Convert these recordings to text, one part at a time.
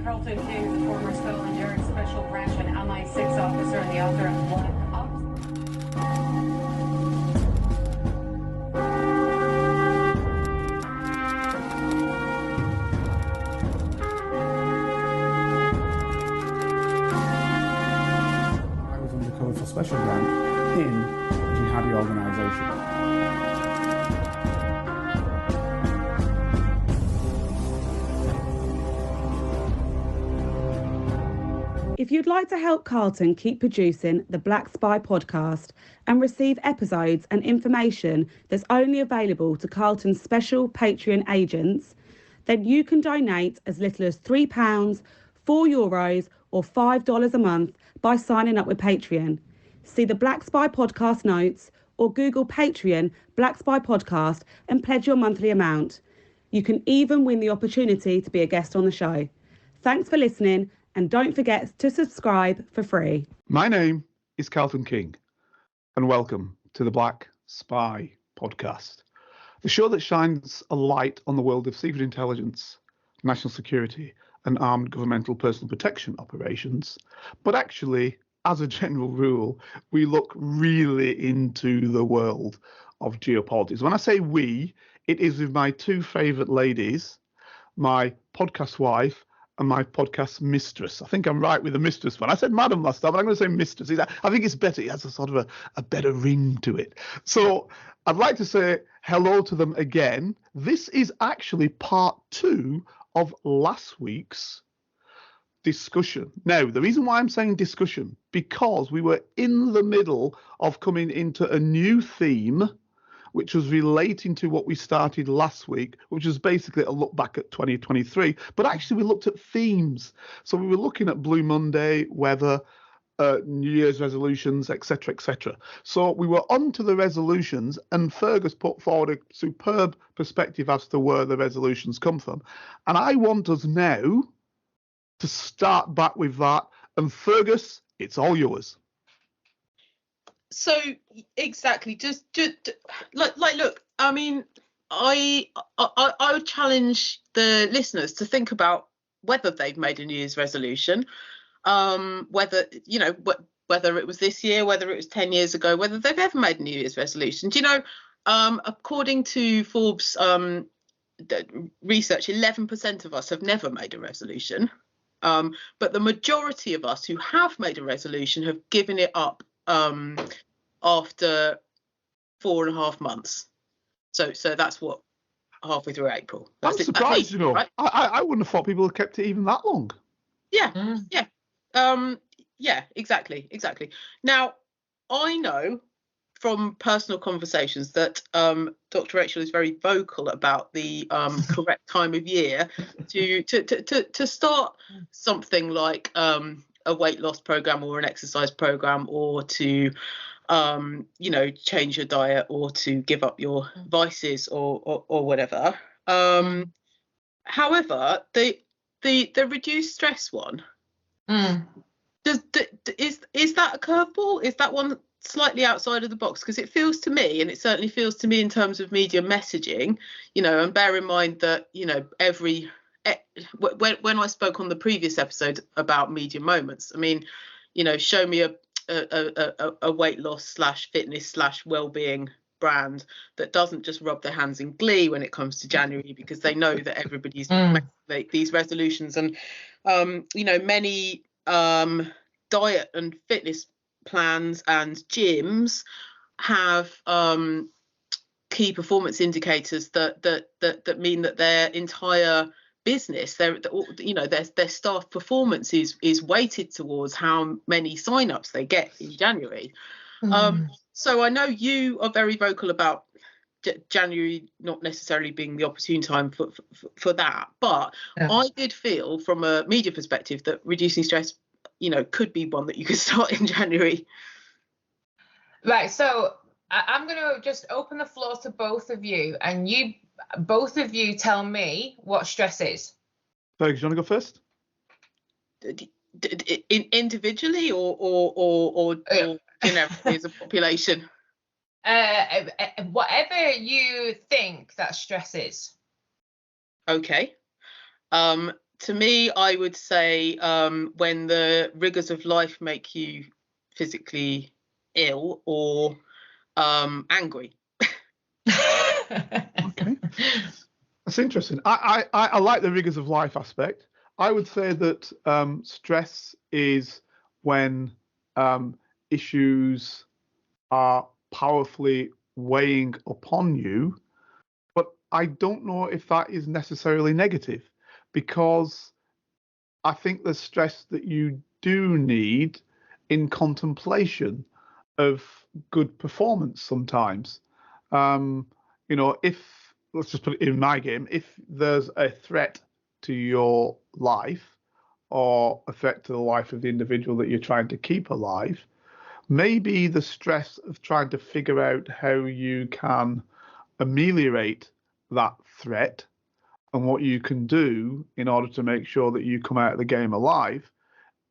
Carlton King is a former Scotland Yard Special Branch and MI6 officer and the author of Black Ops. I was undercover for Special Branch in a jihadi organisation. If you'd like to help Carlton keep producing the Black Spy podcast and receive episodes and information that's only available to Carlton's special Patreon agents, then you can donate as little as £3, €4 or $5 a month by signing up with Patreon. See the Black Spy podcast notes or Google Patreon Black Spy podcast and pledge your monthly amount. You can even win the opportunity to be a guest on the show. Thanks for listening. And don't forget to subscribe for free. My name is Carlton King, and welcome to the Black Spy podcast, the show that shines a light on the world of secret intelligence, national security, and armed governmental personal protection operations. But actually, as a general rule, we look really into the world of geopolitics. When I say we, it is with my two favourite ladies, my podcast wife, and my podcast mistress. I think I'm right with the mistress one. I said madam last time, but I'm going to say mistress. I think it's better. It has a sort of a better ring to it. So I'd like to say hello to them again. This is actually part 2 of last week's discussion. Now, the reason why I'm saying discussion, because we were in the middle of coming into a new theme, which was relating to what we started last week, which was basically a look back at 2023. But actually, we looked at themes. So we were looking at Blue Monday, weather, New Year's resolutions, etc., etc. So we were on to the resolutions, and Fergus put forward a superb perspective as to where the resolutions come from. And I want us now to start back with that. And Fergus, it's all yours. So exactly, just like look, I mean, I would challenge the listeners to think about whether they've made a New Year's resolution, whether whether it was this year, whether it was 10 years ago, whether they've ever made a New Year's resolution. Do you know, according to Forbes research, 11% of us have never made a resolution, but the majority of us who have made a resolution have given it up after 4.5 months. So that's what, halfway through April. I'm surprised, right? I wouldn't have thought people had kept it even that long. Yeah, exactly. Now, I know from personal conversations that Dr. Rachel is very vocal about the correct time of year to start something like a weight loss program or an exercise program, or to change your diet, or to give up your vices, or whatever. However, the reduced stress one, is that a curveball? Is that one slightly outside of the box? Because it feels to me, and it certainly feels to me in terms of media messaging, and bear in mind that when I spoke on the previous episode about media moments, I mean, show me a weight loss / fitness / well-being brand that doesn't just rub their hands in glee when it comes to January, because they know that everybody's make these resolutions, and many diet and fitness plans and gyms have key performance indicators that mean that their entire business, their staff performance is weighted towards how many sign-ups they get in January. So I know you are very vocal about January not necessarily being the opportune time for that, but I did feel from a media perspective that reducing stress, could be one that you could start in January. Right, so I'm going to just open the floor to both of you, and both of you tell me what stress is. Fergus, you want to go first? Individually or generally as a population? Whatever you think that stress is. Okay. to me, I would say when the rigors of life make you physically ill or angry. Okay, that's interesting. I like the rigors of life aspect. I would say that stress is when issues are powerfully weighing upon you, but I don't know if that is necessarily negative, because I think the stress that you do need in contemplation of good performance sometimes. If, let's just put it in my game, if there's a threat to your life or a threat to the life of the individual that you're trying to keep alive, maybe the stress of trying to figure out how you can ameliorate that threat and what you can do in order to make sure that you come out of the game alive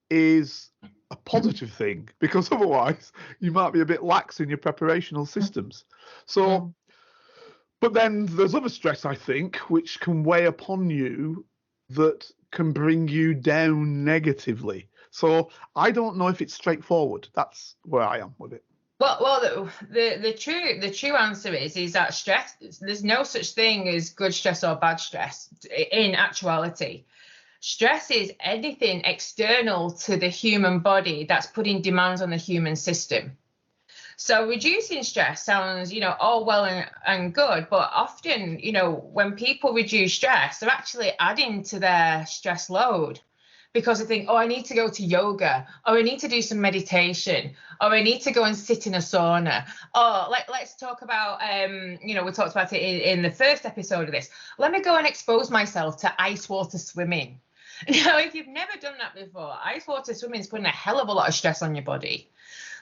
is a positive thing, because otherwise you might be a bit lax in your preparational systems. So, but then there's other stress, I think, which can weigh upon you that can bring you down negatively. So I don't know if it's straightforward. That's where I am with it. Well, the true answer is that stress. There's no such thing as good stress or bad stress. In actuality, stress is anything external to the human body that's putting demands on the human system. So reducing stress sounds, all well and good, but often, when people reduce stress, they're actually adding to their stress load, because they think, oh, I need to go to yoga, or I need to do some meditation, or I need to go and sit in a sauna. Oh, let's talk about, we talked about it in the first episode of this. Let me go and expose myself to ice water swimming. If you've never done that before, ice water swimming is putting a hell of a lot of stress on your body.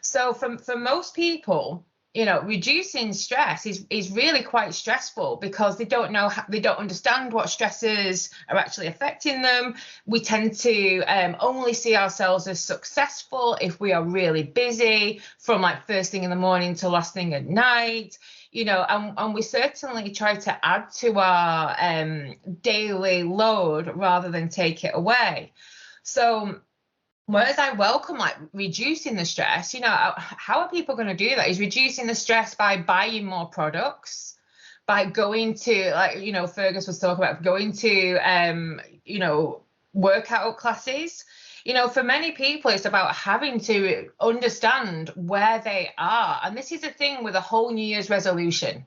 So for most people, reducing stress is really quite stressful, because they don't understand what stresses are actually affecting them. We tend to only see ourselves as successful if we are really busy, from like first thing in the morning to last thing at night, and we certainly try to add to our daily load rather than take it away. So whereas I welcome reducing the stress, how are people going to do that? Is reducing the stress by buying more products, by going to, Fergus was talking about, going to, workout classes. For many people, it's about having to understand where they are. And this is the thing with a whole New Year's resolution,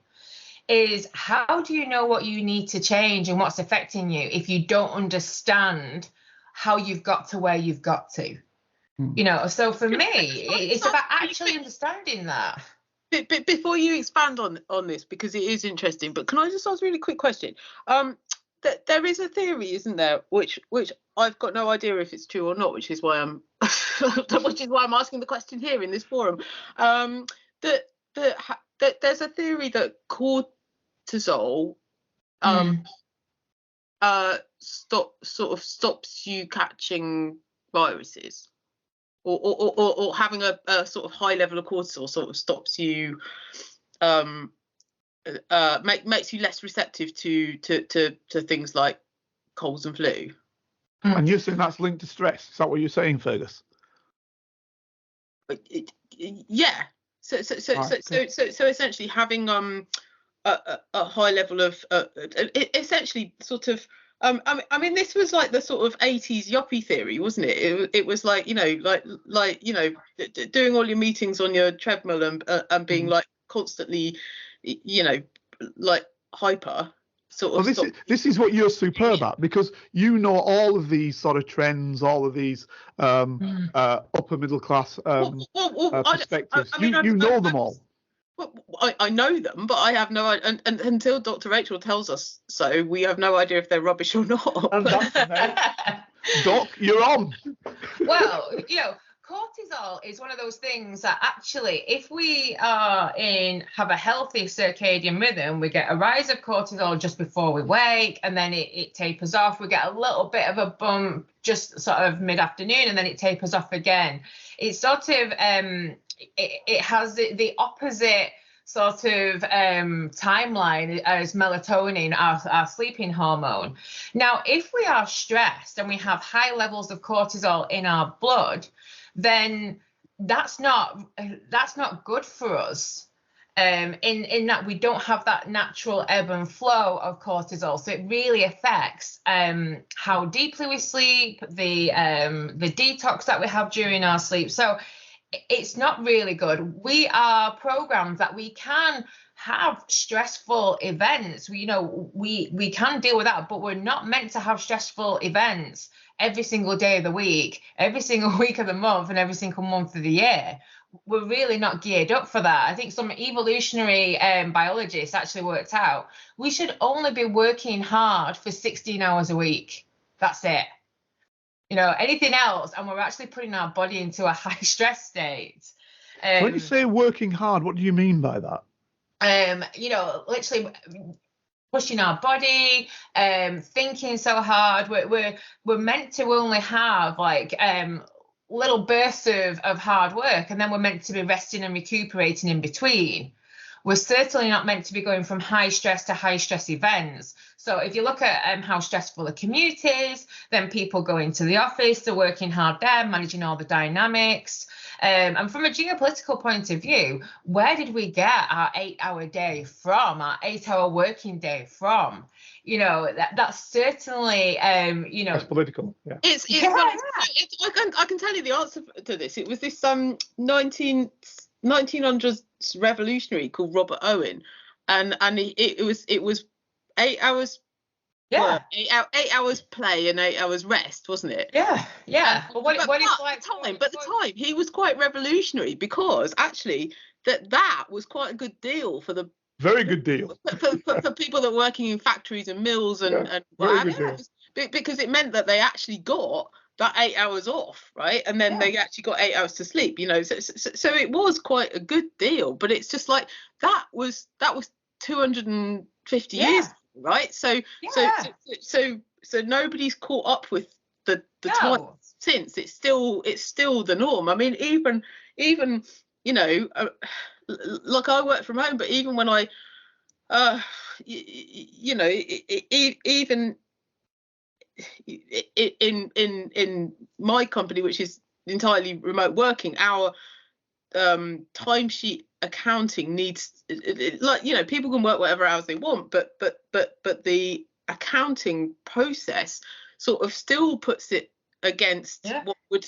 is how do you know what you need to change and what's affecting you if you don't understand how you've got to where you've got to? So for me, it's about actually understanding that. But before you expand on this, because it is interesting, but can I just ask a really quick question? There is a theory, isn't there, which I've got no idea if it's true or not, which is why I'm asking the question here in this forum. That there's a theory that cortisol stops you catching viruses, or having a sort of high level of cortisol sort of stops you, makes you less receptive to things like colds and flu. And you're saying that's linked to stress? Is that what you're saying, Fergus? Yeah. So essentially having a high level of essentially sort of I mean this was like the sort of 80s yuppie theory, wasn't it? It was like doing all your meetings on your treadmill and being like constantly like hyper sort of. Well, this is what you're superb at, because you know all of these sort of trends, all of these upper middle class perspectives. You know them all. I know them, but I have no idea, and until Dr. Rachel tells us so, we have no idea if they're rubbish or not. And Doc, you're on. Well, cortisol is one of those things that actually, if we have a healthy circadian rhythm, we get a rise of cortisol just before we wake, and then it tapers off. We get a little bit of a bump just sort of mid-afternoon, and then it tapers off again. It's sort of it has the opposite sort of timeline as melatonin, our sleeping hormone. Now, if we are stressed and we have high levels of cortisol in our blood, then that's not good for us. In that we don't have that natural ebb and flow of cortisol, so it really affects how deeply we sleep, the detox that we have during our sleep. So it's not really good. We are programmed that we can have stressful events. We can deal with that, but we're not meant to have stressful events every single day of the week, every single week of the month, and every single month of the year. We're really not geared up for that. I think some evolutionary biologists actually worked out we should only be working hard for 16 hours a week. That's it. Anything else, and we're actually putting our body into a high stress state. When you say working hard, what do you mean by that? Literally pushing our body, thinking so hard. We're meant to only have like little bursts of hard work, and then we're meant to be resting and recuperating in between. We're certainly not meant to be going from high stress to high stress events. So if you look at how stressful a commute is, then people go into the office, they're working hard there, managing all the dynamics. And from a geopolitical point of view, where did we get our 8-hour day from, our 8-hour working day from? That's certainly, That's political. Yeah. I can tell you the answer to this. It was this 1900s revolutionary called Robert Owen, and it was 8 hours. Yeah. Work, 8 hours play and 8 hours rest, wasn't it? Yeah. But the time he was quite revolutionary, because actually that was quite a good deal for the very good deal for people that were working in factories and mills and because it meant that they actually got that 8 hours off, right? And then they actually got 8 hours to sleep, so it was quite a good deal. But it's just like that was 250 years, right? So nobody's caught up with the time since. It's still the norm. I mean, even like I work from home, but even when I even in my company, which is entirely remote working, our timesheet accounting needs, people can work whatever hours they want, but the accounting process sort of still puts it against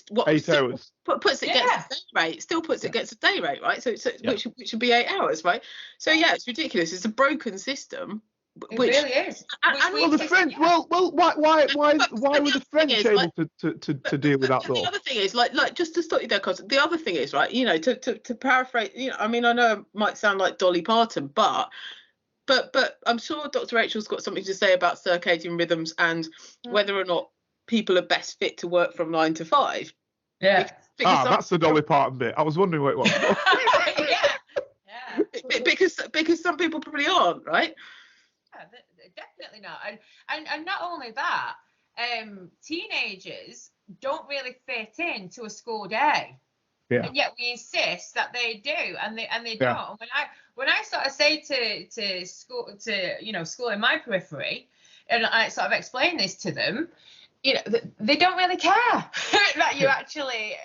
what 8 hours puts it against the day rate. Still puts it against the day rate, right? So which would be 8 hours, right? So it's ridiculous. It's a broken system. It really is. Well, the French. Well, why were the French able to deal with that though? The other thing is, like just to stop you there, because the other thing is, right, to paraphrase, I mean, I know it might sound like Dolly Parton, but I'm sure Dr. Rachel's got something to say about circadian rhythms and whether or not people are best fit to work from 9 to 5. Yeah. That's the Dolly Parton bit. I was wondering what it was. Because some people probably aren't, right? Definitely not. And not only that, teenagers don't really fit into a school day. Yeah. And yet we insist that they do, and they don't. And when I sort of say to school, school in my periphery, and I sort of explain this to them, they don't really care that you're actually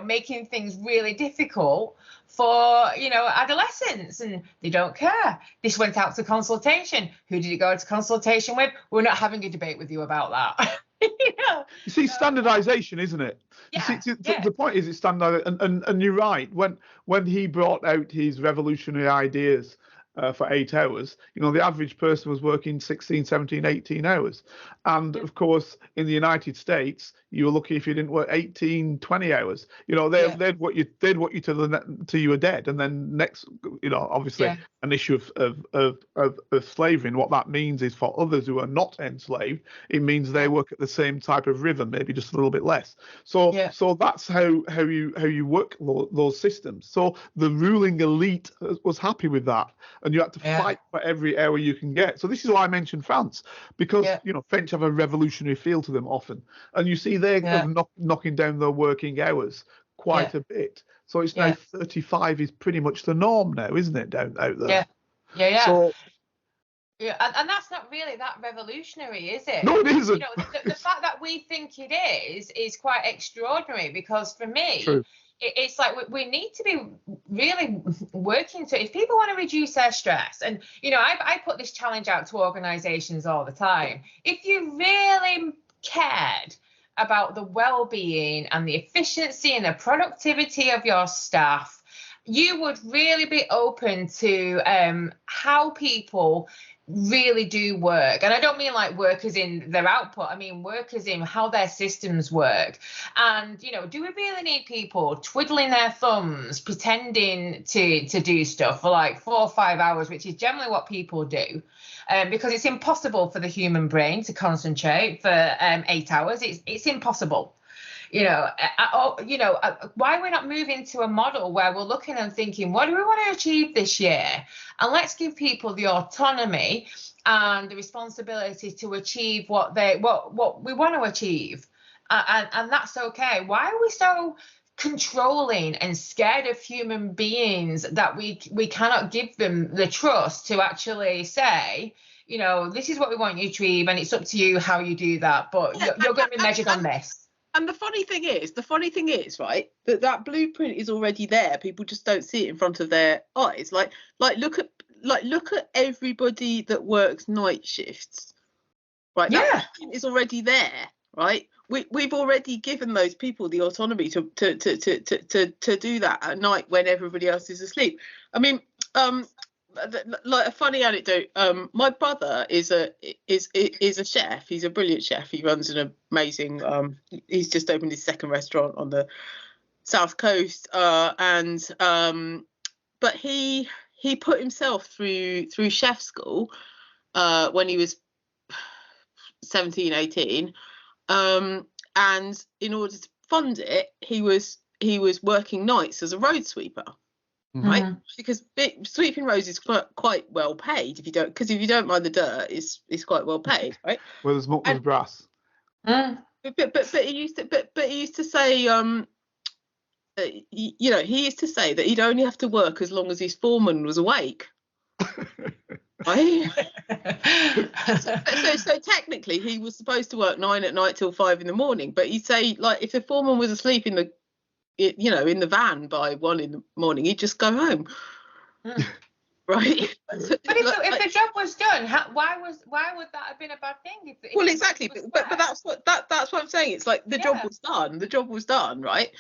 making things really difficult for adolescents, and they don't care. This went out to consultation. Who did it go to consultation with? We're not having a debate with you about that. You see, standardization, isn't it? The point is it's standard, and you're right. When he brought out his revolutionary ideas for 8 hours, the average person was working 16, 17, 18 hours. And of course, in the United States, you were lucky if you didn't work 18, 20 hours. They'd want you till you were dead. And then next, obviously an issue of slavery. And what that means is for others who are not enslaved, it means they work at the same type of rhythm, maybe just a little bit less. So that's how you work those systems. So the ruling elite was happy with that. And you had to fight for every hour you can get. So this is why I mentioned France, because French have a revolutionary feel to them often, and you see they're knocking down their working hours quite a bit. So it's now 35 is pretty much the norm now, isn't it, out there? Yeah. So, yeah, and that's not really that revolutionary, is it? no, it isn't. You know, the fact that we think it is quite extraordinary, because for me, True. it's like we need to be really working to, if people want to reduce their stress, and, you know, I put this challenge out to organizations all the time. If you really cared about the well-being and the efficiency and the productivity of your staff, you would really be open to how people really do work. And I don't mean like work as in their output, I mean work as in how their systems work. And, you know, do we really need people twiddling their thumbs, pretending to do stuff for like 4 or 5 hours, which is generally what people do, because it's impossible for the human brain to concentrate for 8 hours. It's impossible. You know, why we're not moving to a model where we're looking and thinking, what do we want to achieve this year? And let's give people the autonomy and the responsibility to achieve what we want to achieve. And that's okay. Why are we so controlling and scared of human beings that we cannot give them the trust to actually say, you know, this is what we want you to achieve, and it's up to you how you do that, but you're going to be measured on this. And the funny thing is, right, that blueprint is already there. People just don't see it in front of their eyes. Like look at everybody that works night shifts, right? Yeah, that blueprint is already there, right? We've already given those people the autonomy to do that at night when everybody else is asleep. I mean, like a funny anecdote, my brother is a chef. He's a brilliant chef. He runs an amazing he's just opened his second restaurant on the south coast, but he put himself through chef school when he was 17, 18, and in order to fund it, he was working nights as a road sweeper. Right, because sweeping roads is quite well paid if you don't mind the dirt, it's quite well paid, right? Well, there's muck with brass. But he used to say, you know, he used to say that he'd only have to work as long as his foreman was awake. Right? so technically he was supposed to work 9 at night till 5 in the morning, but he'd say, like, if the foreman was asleep in the van by 1 in the morning, he'd just go home. Right? But if the job was done, why would that have been a bad thing? If exactly. But that's what I'm saying. It's like the job was done, right?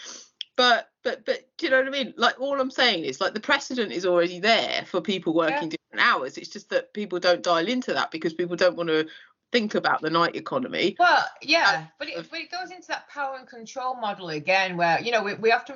But do you know what I mean? Like, all I'm saying is, like, the precedent is already there for people working different hours. It's just that people don't dial into that because people don't want to think about the night economy. Well, yeah, but it goes into that power and control model again, where, you know, we often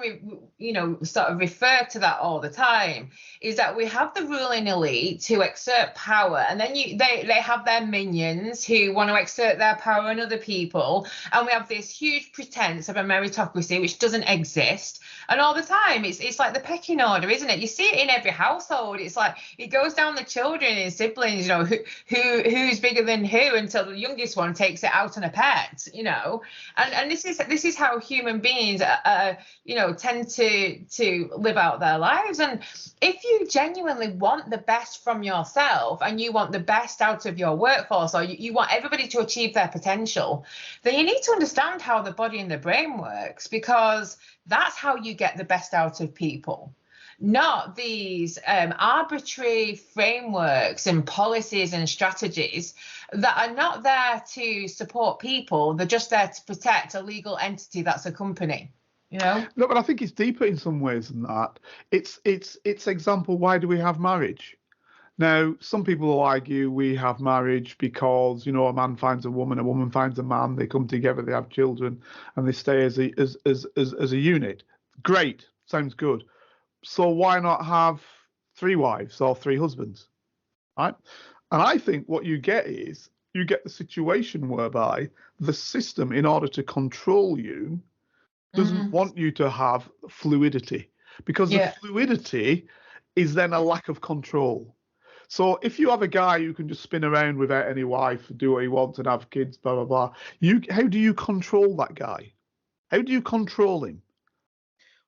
sort of refer to that all the time, is that we have the ruling elite who exert power, and then they have their minions who want to exert their power on other people, and we have this huge pretense of a meritocracy which doesn't exist. And all the time it's like the pecking order, isn't it? You see it in every household. It's like it goes down the children and siblings, you know, who's bigger than who, until the youngest one takes it out on a pet, you know. And this is how human beings tend to live out their lives. And if you genuinely want the best from yourself, and you want the best out of your workforce, or you want everybody to achieve their potential, then you need to understand how the body and the brain works, because that's how you get the best out of people. Not these arbitrary frameworks and policies and strategies that are not there to support people. They're just there to protect a legal entity that's a company, you know? No, but I think it's deeper in some ways than that. It's example, why do we have marriage? Now, some people will argue we have marriage because, you know, a man finds a woman finds a man, they come together, they have children, and they stay as a unit. Great, sounds good. So why not have 3 wives or 3 husbands, right? And I think what you get is you get the situation whereby the system, in order to control you, doesn't want you to have fluidity, because the fluidity is then a lack of control. So if you have a guy who can just spin around without any wife, do what he wants and have kids, blah, blah, blah, how do you control that guy? How do you control him?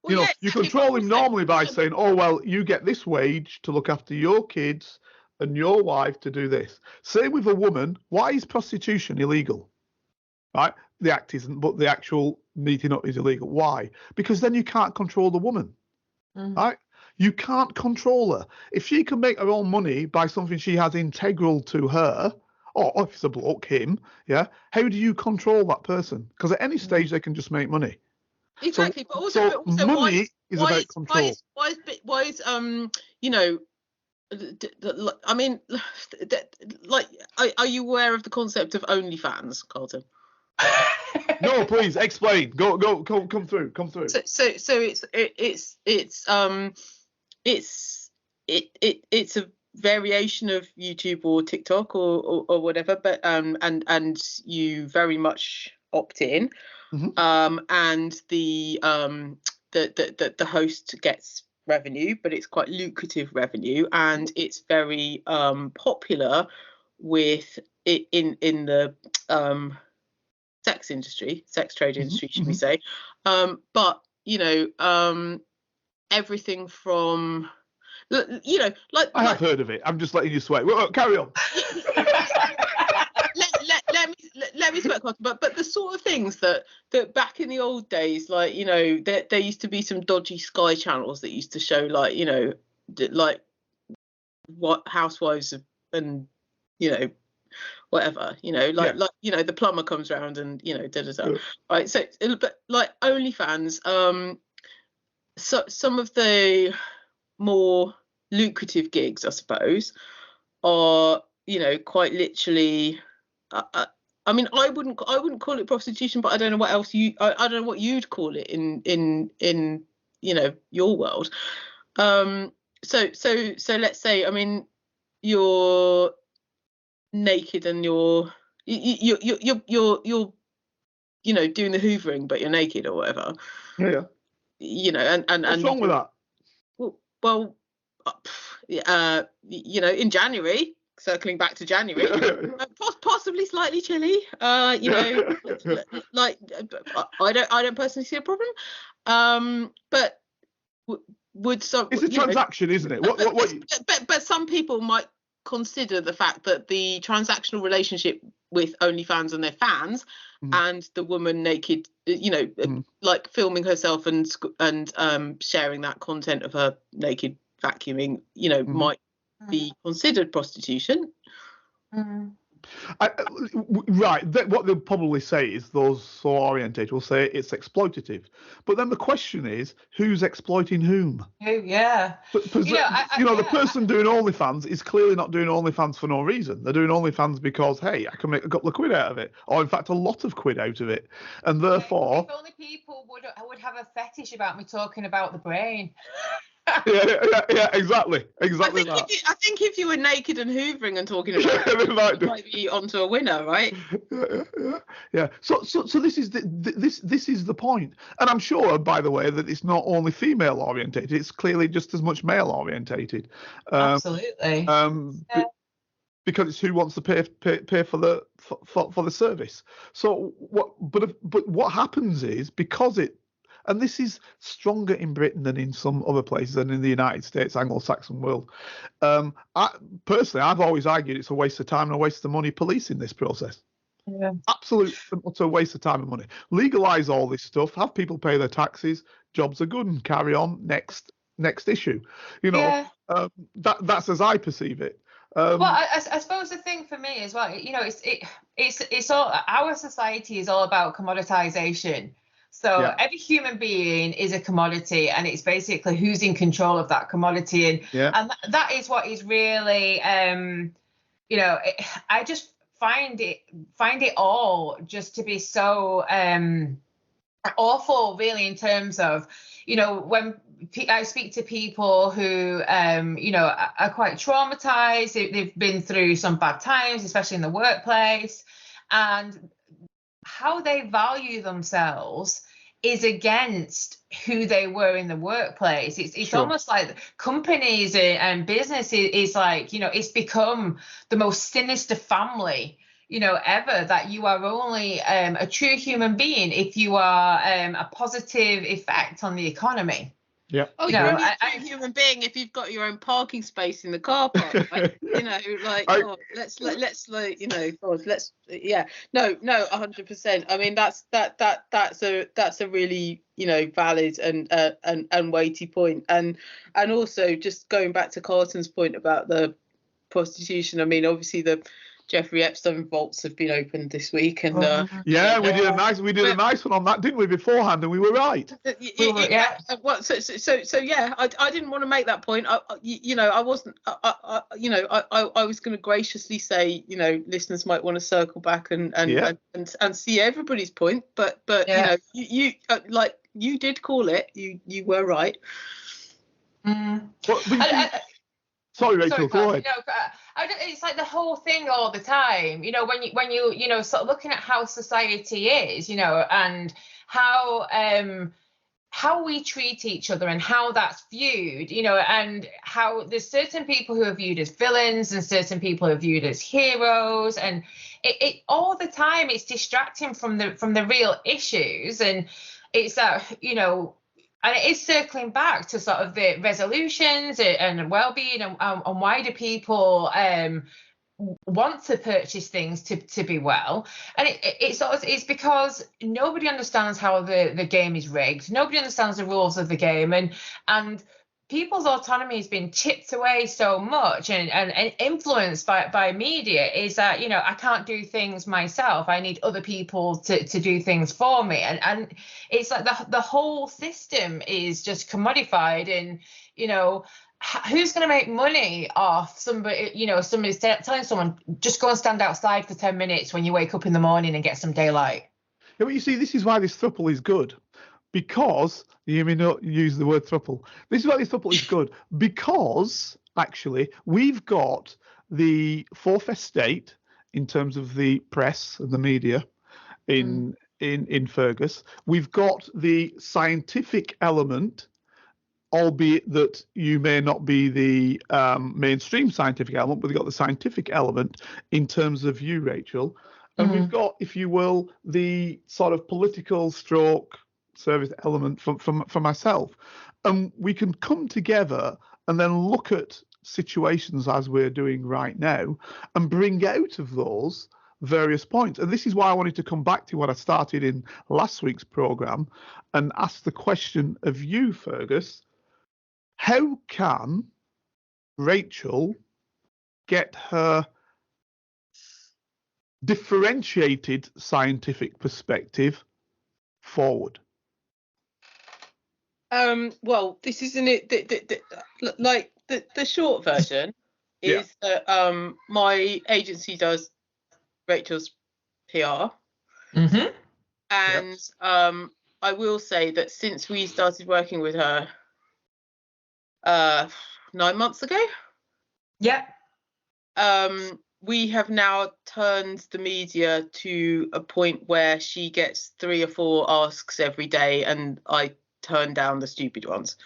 You know, yeah, you exactly, control but him also- normally by saying, oh, well, you get this wage to look after your kids and your wife to do this. Same with a woman. Why is prostitution illegal? Right? The act isn't, but the actual meeting up is illegal. Why? Because then you can't control the woman. Right? You can't control her. If she can make her own money by something she has integral to her, or if it's a bloke, him, yeah, how do you control that person? Because at any stage they can just make money. Exactly, but also money is about control. Why is you know, I mean, like, are you aware of the concept of OnlyFans, Carlton? No, please explain. Come through. So it's a variation of YouTube or TikTok or whatever, but and you very much opt in, and the host gets revenue, but it's quite lucrative revenue, and it's very popular with it in the sex trade industry, should we say. But you know, everything from, you know, I have heard of it. I'm just letting you sweat. Well, carry on. let me sweat, but the sort of things that back in the old days, like, you know, there used to be some dodgy Sky channels that used to show, like, you know, like what housewives and, you know, whatever, you know, like you know, the plumber comes around and, you know, right. So, but like OnlyFans, so some of the more lucrative gigs, I suppose, are, you know, quite literally. I mean, I wouldn't call it prostitution, but I don't know what else I don't know what you'd call it in you know, your world. So let's say, I mean, you're naked and you're you know, doing the hoovering, but you're naked or whatever. Yeah. You know, and what's wrong with that? Well, you know, in January, circling back to January, possibly slightly chilly. You know, like I don't personally see a problem. But would some? It's a transaction, isn't it? But some people might consider the fact that the transactional relationship with OnlyFans and their fans, and the woman naked, you know, like filming herself and sharing that content of her naked vacuuming, you know, might be considered prostitution. Right. What they'll probably say is, those so orientated will say it's exploitative. But then the question is, who's exploiting whom? Yeah. The person doing OnlyFans is clearly not doing OnlyFans for no reason. They're doing OnlyFans because, hey, I can make a couple of quid out of it, or in fact a lot of quid out of it, and therefore. If only people would have a fetish about me talking about the brain. yeah, exactly. I think if you were naked and hoovering and talking about it, you might be onto a winner, right? Yeah. So this is this is the point, and I'm sure, by the way, that it's not only female orientated; it's clearly just as much male orientated. Absolutely. Because it's who wants to pay for the service. So what happens is, because it. And this is stronger in Britain than in some other places, and in the United States, Anglo-Saxon world. I've always argued it's a waste of time and a waste of money policing this process. Yeah. Absolute utter waste of time and money. Legalise all this stuff, have people pay their taxes, jobs are good, and carry on. Next issue. You know, that's as I perceive it. Well, I suppose the thing for me as well, you know, it's all, our society is all about commoditization. So every human being is a commodity, and it's basically who's in control of that commodity. And that is what is really, you know, I just find it all just to be so awful, really, in terms of, you know, when I speak to people who, you know, are quite traumatized, they've been through some bad times, especially in the workplace, and how they value themselves is against who they were in the workplace. It's almost like companies and business is like, you know, it's become the most sinister family, ever, that you are only a true human being if you are a positive effect on the economy. Yeah. Oh, you're only a true human being if you've got your own parking space in the car park. Right? Yeah. God, let's no, 100%. I mean, that's a really, valid and weighty point. And also, just going back to Carlton's point about the prostitution. I mean, obviously the Jeffrey Epstein vaults have been opened this week, and we did a nice one on that, didn't we, beforehand, and we were right. Yeah. I didn't want to make that point. I wasn't. I was going to graciously say, listeners might want to circle back and see everybody's point, but you did call it. You were right. Sorry, Rachel, go ahead. It's like the whole thing all the time, when you sort of looking at how society is, and how we treat each other and how that's viewed, and how there's certain people who are viewed as villains and certain people are viewed as heroes, and it all the time it's distracting from the real issues, and it's that, and it is circling back to sort of the resolutions and well-being and why do people want to purchase things to be well. And it's because nobody understands how the game is rigged. Nobody understands the rules of the game. And people's autonomy has been chipped away so much and influenced by media, is that, I can't do things myself. I need other people to do things for me. And it's like the whole system is just commodified, and, who's going to make money off somebody, somebody's telling someone, just go and stand outside for 10 minutes when you wake up in the morning and get some daylight. Yeah, but you see, this is why this throuple is good. Because, you may not use the word throuple, this is why this throuple is good, because, actually, we've got the fourth estate in terms of the press and the media in Fergus. We've got the scientific element, albeit that you may not be the mainstream scientific element, but we've got the scientific element in terms of you, Rachel. And we've got, if you will, the sort of political stroke service element for myself. And we can come together and then look at situations as we're doing right now and bring out of those various points. And this is why I wanted to come back to what I started in last week's programme and ask the question of you, Fergus. How can Rachel get her differentiated scientific perspective forward? Well, this isn't it. The short version is that my agency does Rachel's PR, and I will say that since we started working with her 9 months ago, we have now turned the media to a point where she gets 3 or 4 asks every day, and I turn down the stupid ones.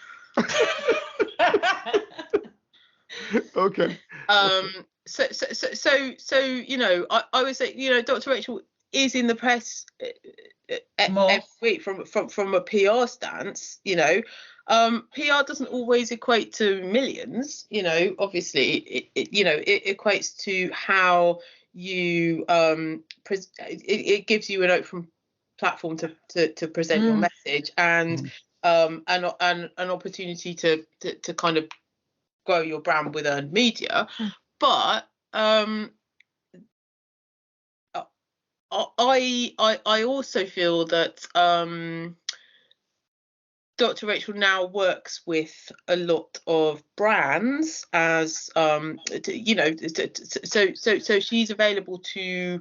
Okay. So I would say, Dr. Rachel is in the press every week from a PR stance. PR doesn't always equate to millions. Obviously it equates to how you it gives you an open platform to present your message, and an opportunity to kind of grow your brand with earned media. But I also feel that Dr. Rachel now works with a lot of brands as so she's available to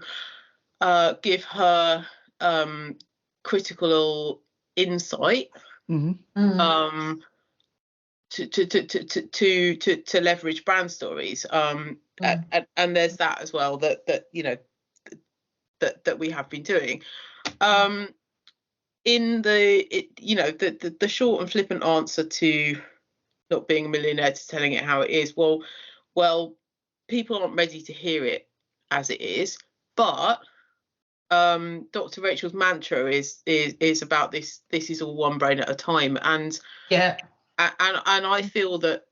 give her critical insight to leverage brand stories, and there's that as well that we have been doing. In the short and flippant answer to not being a millionaire to telling it how it is, well, people aren't ready to hear it as it is, But Dr. Rachel's mantra is about this is all one brain at a time, and I feel that,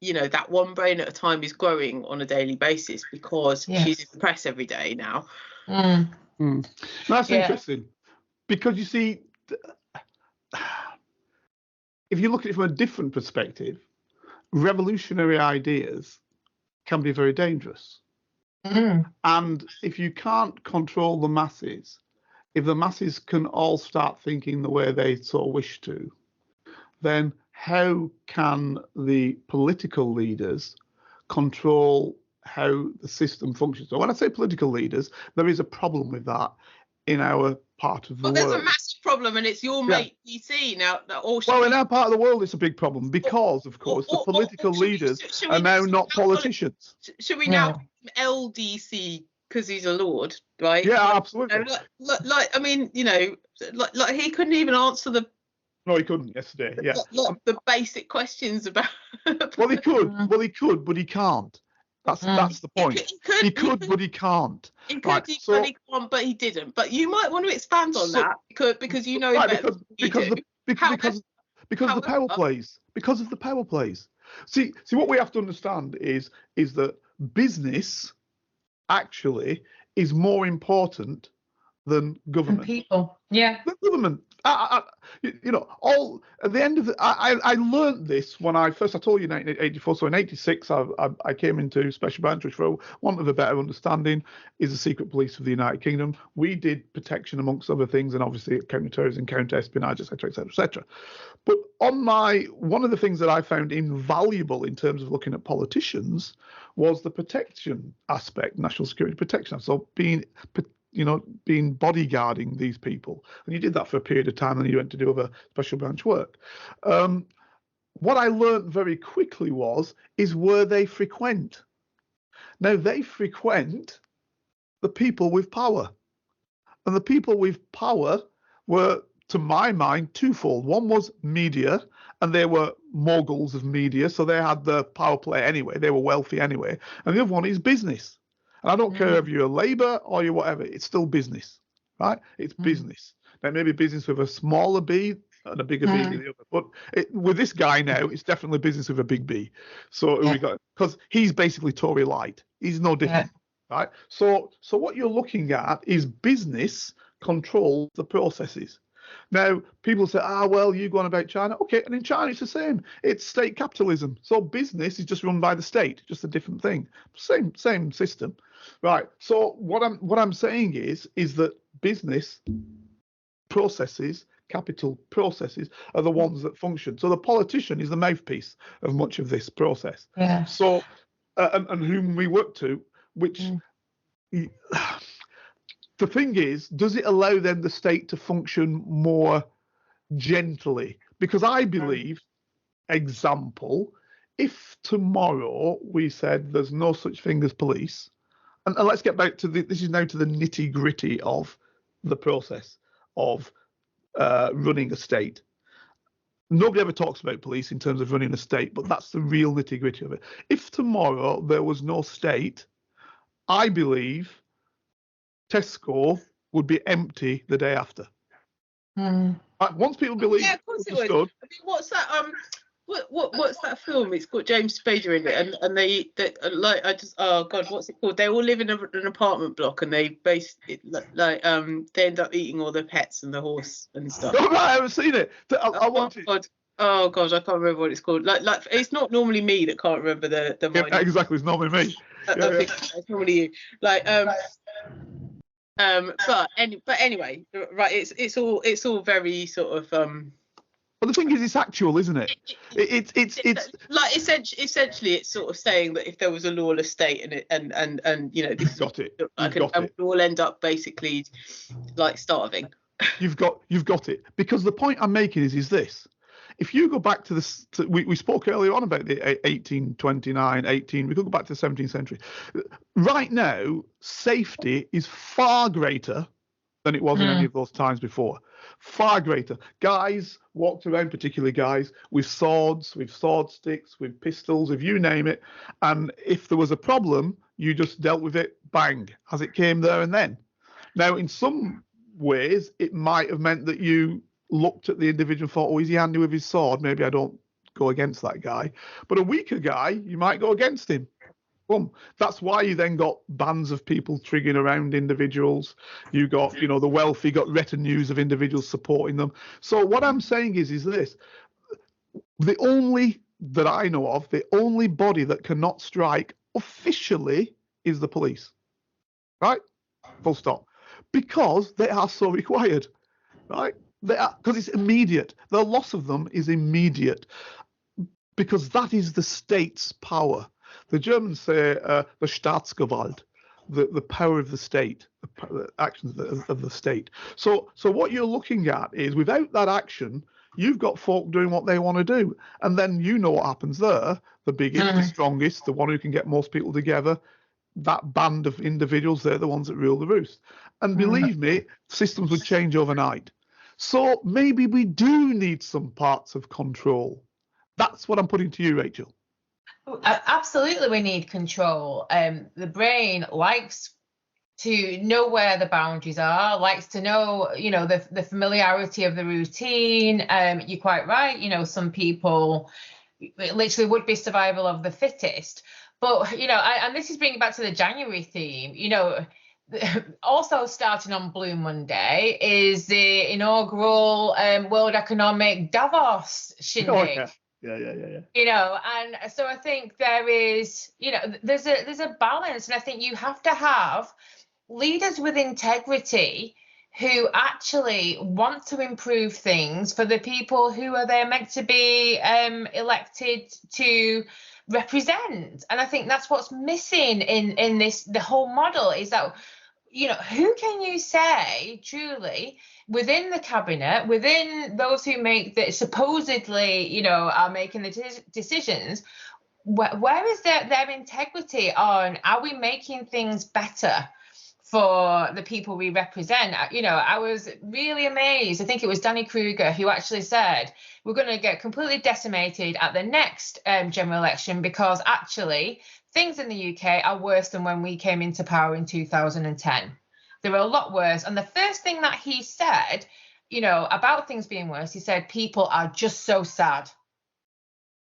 you know, that one brain at a time is growing on a daily basis because she's in the press every day now. That's interesting, because you see, if you look at it from a different perspective, revolutionary ideas can be very dangerous. And if you can't control the masses, if the masses can all start thinking the way they so wish to, then how can the political leaders control how the system functions? So when I say political leaders, there is a problem with that in our part of the world. There's a massive problem, and it's your mate DC now. Well, in our part of the world, it's a big problem because, of course, the political leaders are now not politicians. Should we now LDC because he's a lord, right? Yeah, absolutely. Like I mean, you know, like he couldn't even answer the. No, he couldn't yesterday. Yeah, the basic questions about. Well, he could, but he can't. That's the point. He could, but he can't. He could, but he can't, but he didn't. But you might want to expand on that because you know better because of the power plays. Because of the power plays. See, what we have to understand is that business actually is more important than government. And people, the government. You know, all at the end of I learned this when I told you in 1984. So in 86, I came into Special Branch, which, for want of a better understanding, is the secret police of the United Kingdom. We did protection amongst other things, and obviously counter-terrorism, counter-espionage, etc., etc., etc. But one of the things that I found invaluable in terms of looking at politicians was the protection aspect, national security protection. So being bodyguarding these people, and you did that for a period of time, and you went to do other special branch work. What I learned very quickly is where they frequent. Now they frequent the people with power, and the people with power were, to my mind, twofold. One was media, and they were moguls of media, so they had the power play anyway. They were wealthy anyway. And the other one is business. And I don't care if you're Labour or you're whatever, it's still business, right? It's business. Now, maybe business with a smaller B and a bigger B than the other. But with this guy now, it's definitely business with a big B. So we got, because he's basically Tory light. He's no different, right? So what you're looking at is business controls the processes. Now, people say, well, you go on about China. Okay, and in China, it's the same. It's state capitalism. So business is just run by the state, just a different thing. Same system, right? So what I'm saying is that business processes, capital processes, are the ones that function. So the politician is the mouthpiece of much of this process. Yeah. So, and whom we work to, which... The thing is, does it allow then the state to function more gently? Because I believe, example, if tomorrow we said there's no such thing as police, and let's get back to this is now to the nitty gritty of the process of running a state. Nobody ever talks about police in terms of running a state, but that's the real nitty gritty of it. If tomorrow there was no state, I believe Tesco would be empty the day after. Once people believe, of course it would. I mean, what's that? What's that film? It's got James Spader in it, and they what's it called? They all live in an apartment block, and they they end up eating all the pets and the horse and stuff. Oh, right, I haven't seen it. I watch it. Oh God, I can't remember what it's called. Like it's not normally me that can't remember the. Yeah, exactly, it's normally me. It's normally you. But anyway, right? It's all very sort of. But the thing is, it's actual, isn't it? It's like essentially, it's sort of saying that if there was a lawless state and you know, this got it. And we all end up basically like starving. You've got it, because the point I'm making is this. If you go back to this, we spoke earlier on about the 1829, 18. We could go back to the 17th century. Right now, safety is far greater than it was in any of those times before. Far greater. Guys walked around, particularly guys, with swords, with sword sticks, with pistols, if you name it. And if there was a problem, You just dealt with it, bang, as it came there and then. Now, in some ways, it might have meant that you looked at the individual and thought, oh, is he handy with his sword? Maybe I don't go against that guy. But a weaker guy, you might go against him. Boom. That's why you then got bands of people triggering around individuals. You got, the wealthy got retinues of individuals supporting them. So what I'm saying is this. The only body that cannot strike officially is the police. Right? Full stop. Because they are so required. Right? Because it's immediate. The loss of them is immediate. Because that is the state's power. The Germans say the Staatsgewalt, the power of the state, the actions of the state. So what you're looking at is, without that action, you've got folk doing what they want to do. And then you know what happens there. The biggest, the strongest, the one who can get most people together, that band of individuals, they're the ones that rule the roost. And believe me, systems would change overnight. So maybe we do need some parts of control. That's what I'm putting to you, Rachel. Absolutely, we need control. The brain likes to know where the boundaries are, likes to know, the familiarity of the routine. You're quite right. Some people, it literally would be survival of the fittest. But, and this is bringing back to the January theme, also starting on Blue Monday is the inaugural World Economic Davos shindig. Oh, yeah. Yeah. And so I think there is, there's a balance, and I think you have to have leaders with integrity who actually want to improve things for the people who are there meant to be elected to represent. And I think that's what's missing in this, the whole model, is that, who can you say truly within the cabinet, within those who make that supposedly, are making the decisions, where is their integrity on, are we making things better for the people we represent? I was really amazed. I think it was Danny Kruger who actually said we're going to get completely decimated at the next general election because actually things in the UK are worse than when we came into power in 2010. They were a lot worse. And the first thing that he said, about things being worse, he said people are just so sad.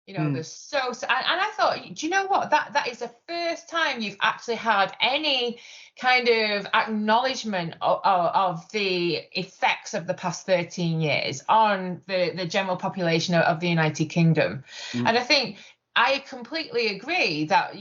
They're so sad. And I thought, do you know what? That is the first time you've actually had any kind of acknowledgement of the effects of the past 13 years on the general population of the United Kingdom. And I think I completely agree that,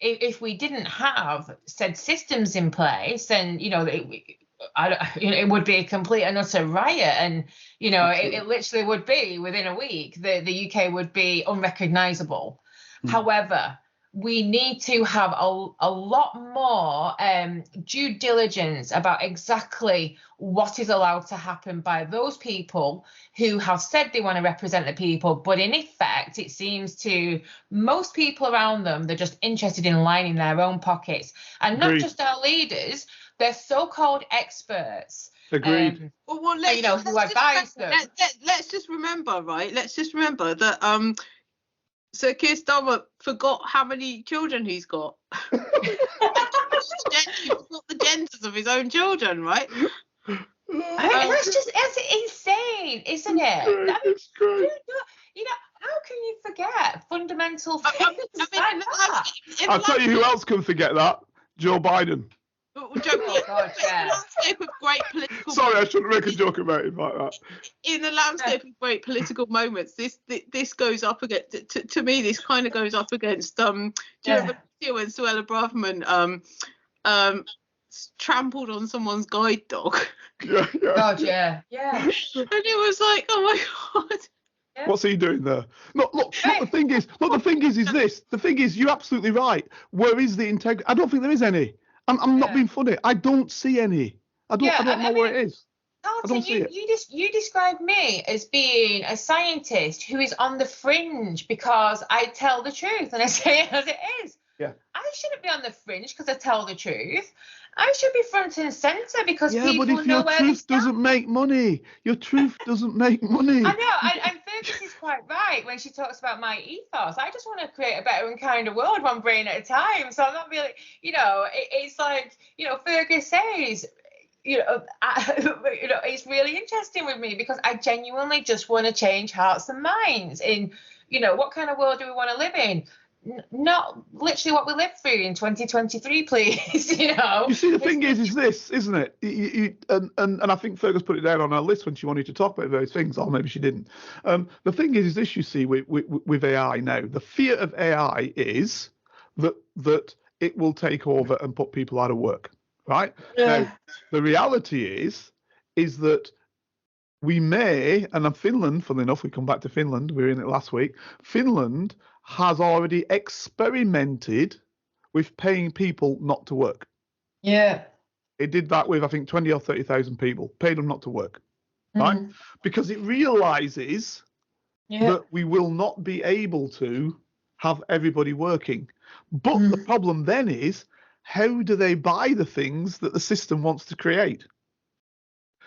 if we didn't have said systems in place, then, it would be a complete and utter riot. And, it literally would be within a week, the UK would be unrecognisable. However, we need to have a lot more due diligence about exactly what is allowed to happen by those people who have said they want to represent the people, but in effect, it seems to most people around them, they're just interested in lining their own pockets. And not just our leaders, they're so-called experts. Agreed. Who advise them. Let's just remember, right? Let's just remember that Sir Keir Starmer forgot how many children he's got. He forgot the genders of his own children, right? It's insane, isn't it? It's great. How can you forget fundamental things like that? I'll tell you who else can forget that. Joe Biden. Landscape of great political. Sorry, I shouldn't make a joke about him like that. In the landscape of great political moments, this goes up against. To me, this kind of goes up against. Do you remember when Suella Braverman trampled on someone's guide dog? Yeah. God, yeah. And it was like, oh my God. Yeah. What's he doing there? Look, the thing is this. The thing is, you're absolutely right. Where is the integrity? I don't think there is any. I'm not being funny. I don't see any. I don't know where it is. I don't see it. You describe me as being a scientist who is on the fringe because I tell the truth and I say it as it is. Yeah. I shouldn't be on the fringe because I tell the truth. I should be front and centre because Yeah, people but if know your where they truth stand. doesn't make money, your truth doesn't make money. I know, and Fergus is quite right when she talks about my ethos. I just want to create a better and kinder world, one brain at a time. So I'm not really, it's like, Fergus says, it's really interesting with me because I genuinely just want to change hearts and minds in, what kind of world do we want to live in? Not literally what we lived through in 2023, please. You see, the thing is this, isn't it? And I think Fergus put it down on her list when she wanted to talk about those things, or maybe she didn't. The thing is this, you see, with AI now, the fear of AI is that it will take over and put people out of work, right? Now, the reality is that we may, and Finland, funnily enough, we come back to Finland, we were in it last week, Finland has already experimented with paying people not to work. Yeah. It did that with, I think, 20 or 30,000 people, paid them not to work, right? Because it realizes that we will not be able to have everybody working. But the problem then is, how do they buy the things that the system wants to create?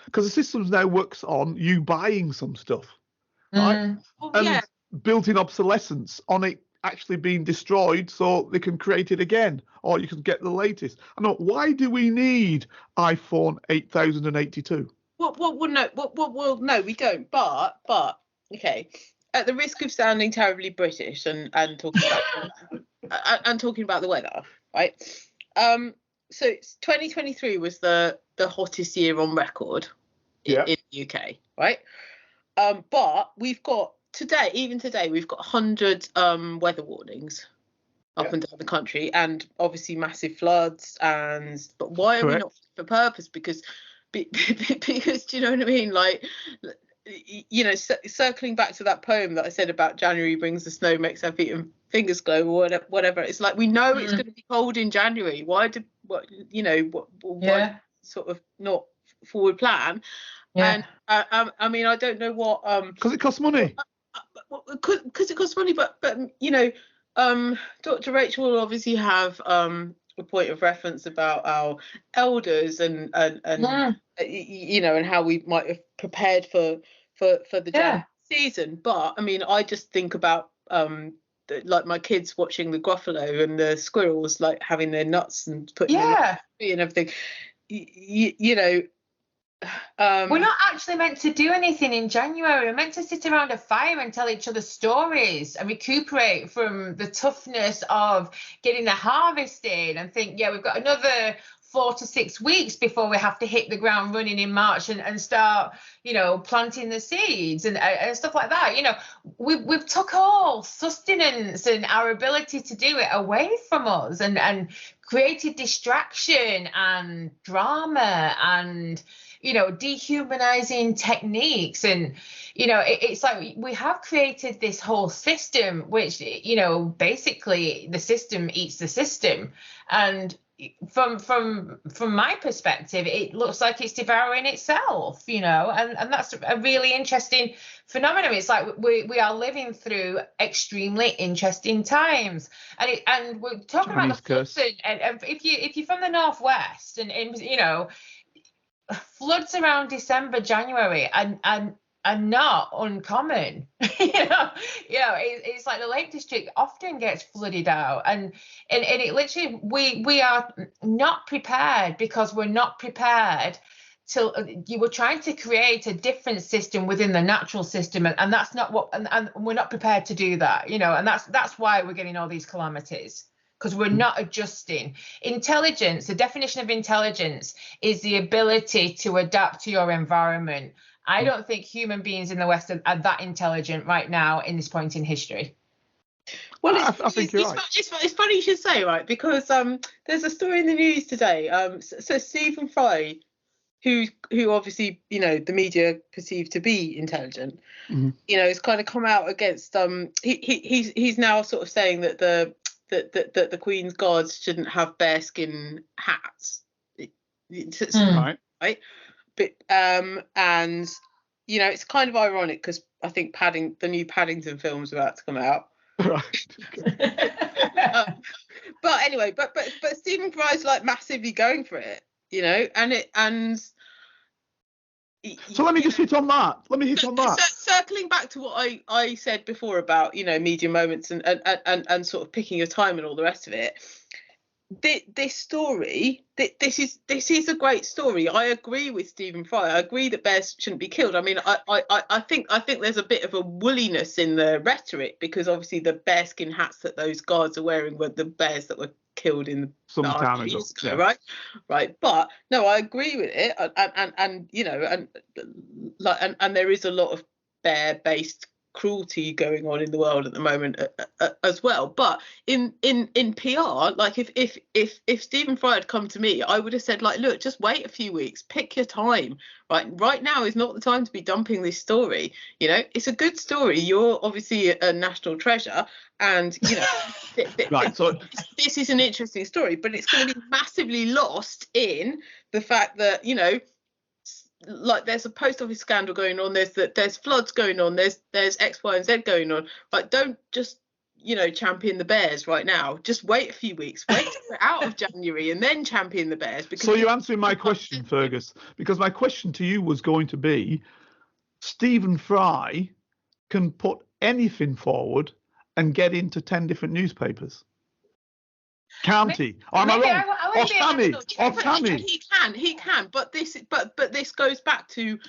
Because the system now works on you buying some stuff, right? And built-in obsolescence on it actually being destroyed so they can create it again, or you can get the latest. I know, why do we need iPhone 8082? No, we don't. But okay, at the risk of sounding terribly British and talking about the weather, right? So 2023 was the hottest year on record in the UK, right? But we've got even today, we've got 100 weather warnings up and down the country, and obviously massive floods. But why are we not fit for purpose? Because do you know what I mean? Like, circling back to that poem that I said about January brings the snow, makes our feet and fingers glow, or whatever. It's like, we know it's going to be cold in January. Why sort of not forward plan? And I mean, I don't know what because it costs money. Because it costs money, but Dr. Rachel will obviously have a point of reference about our elders and and how we might have prepared for the January season. But I mean, I just think about like my kids watching the Gruffalo and the squirrels like having their nuts and putting them in the tree and everything. We're not actually meant to do anything in January. We're meant to sit around a fire and tell each other stories and recuperate from the toughness of getting the harvest in and think, we've got another 4 to 6 weeks before we have to hit the ground running in March and start, planting the seeds and stuff like that. We've took all sustenance and our ability to do it away from us and created distraction and drama and dehumanizing techniques. And it's like we have created this whole system which basically the system eats the system. And from my perspective, it looks like it's devouring itself, and that's a really interesting phenomenon. It's like we are living through extremely interesting times, and we're talking Chinese about the floods. And if you're from the northwest and floods around December, January, and not uncommon. It's like the Lake District often gets flooded out, and it literally we are not prepared because we're not prepared till you were trying to create a different system within the natural system, and that's not what, and we're not prepared to do that, and that's why we're getting all these calamities. Because we're not adjusting. Intelligence, the definition of intelligence is the ability to adapt to your environment. I don't think human beings in the West are that intelligent right now in this point in history. Well, I think you're right. It's funny you should say, right, because there's a story in the news today. So Stephen Fry, who obviously the media perceive to be intelligent, has kind of come out against he's now sort of saying that the Queen's guards shouldn't have bearskin hats. Right. But and it's kind of ironic because I think the new Paddington film's about to come out. Right. But anyway, but Stephen Fry's like massively going for it, you know, and. So let me just hit on that. Circling back to what I said before about, you know, media moments and sort of picking your time and all the rest of it. This story, this is a great story. I agree with Stephen Fry. I agree that bears shouldn't be killed. I mean, I think there's a bit of a woolliness in the rhetoric, because obviously the bearskin hats that those guards are wearing were the bears that were killed in some time ago, yeah. right. But no, I agree with it, and you know, and there is a lot of bear-based cruelty going on in the world at the moment as well. But in PR, like if Stephen Fry had come to me, I would have said, like, look, just wait a few weeks, pick your time. Right now is not the time to be dumping this story. You know, it's a good story. You're obviously a national treasure, and you know, right. So this is an interesting story, but it's going to be massively lost in the fact that, you know, like there's a post office scandal going on, there's floods going on, there's X, Y, and Z going on. Like, don't just, you know, champion the bears right now. Just wait a few weeks, wait till we're out of January, and then champion the bears. Because so you're answering my question, Fergus, because my question to you was going to be, Stephen Fry can put anything forward and get into 10 different newspapers. Can't he? Or am I wrong? Or can he? He can. But this goes back to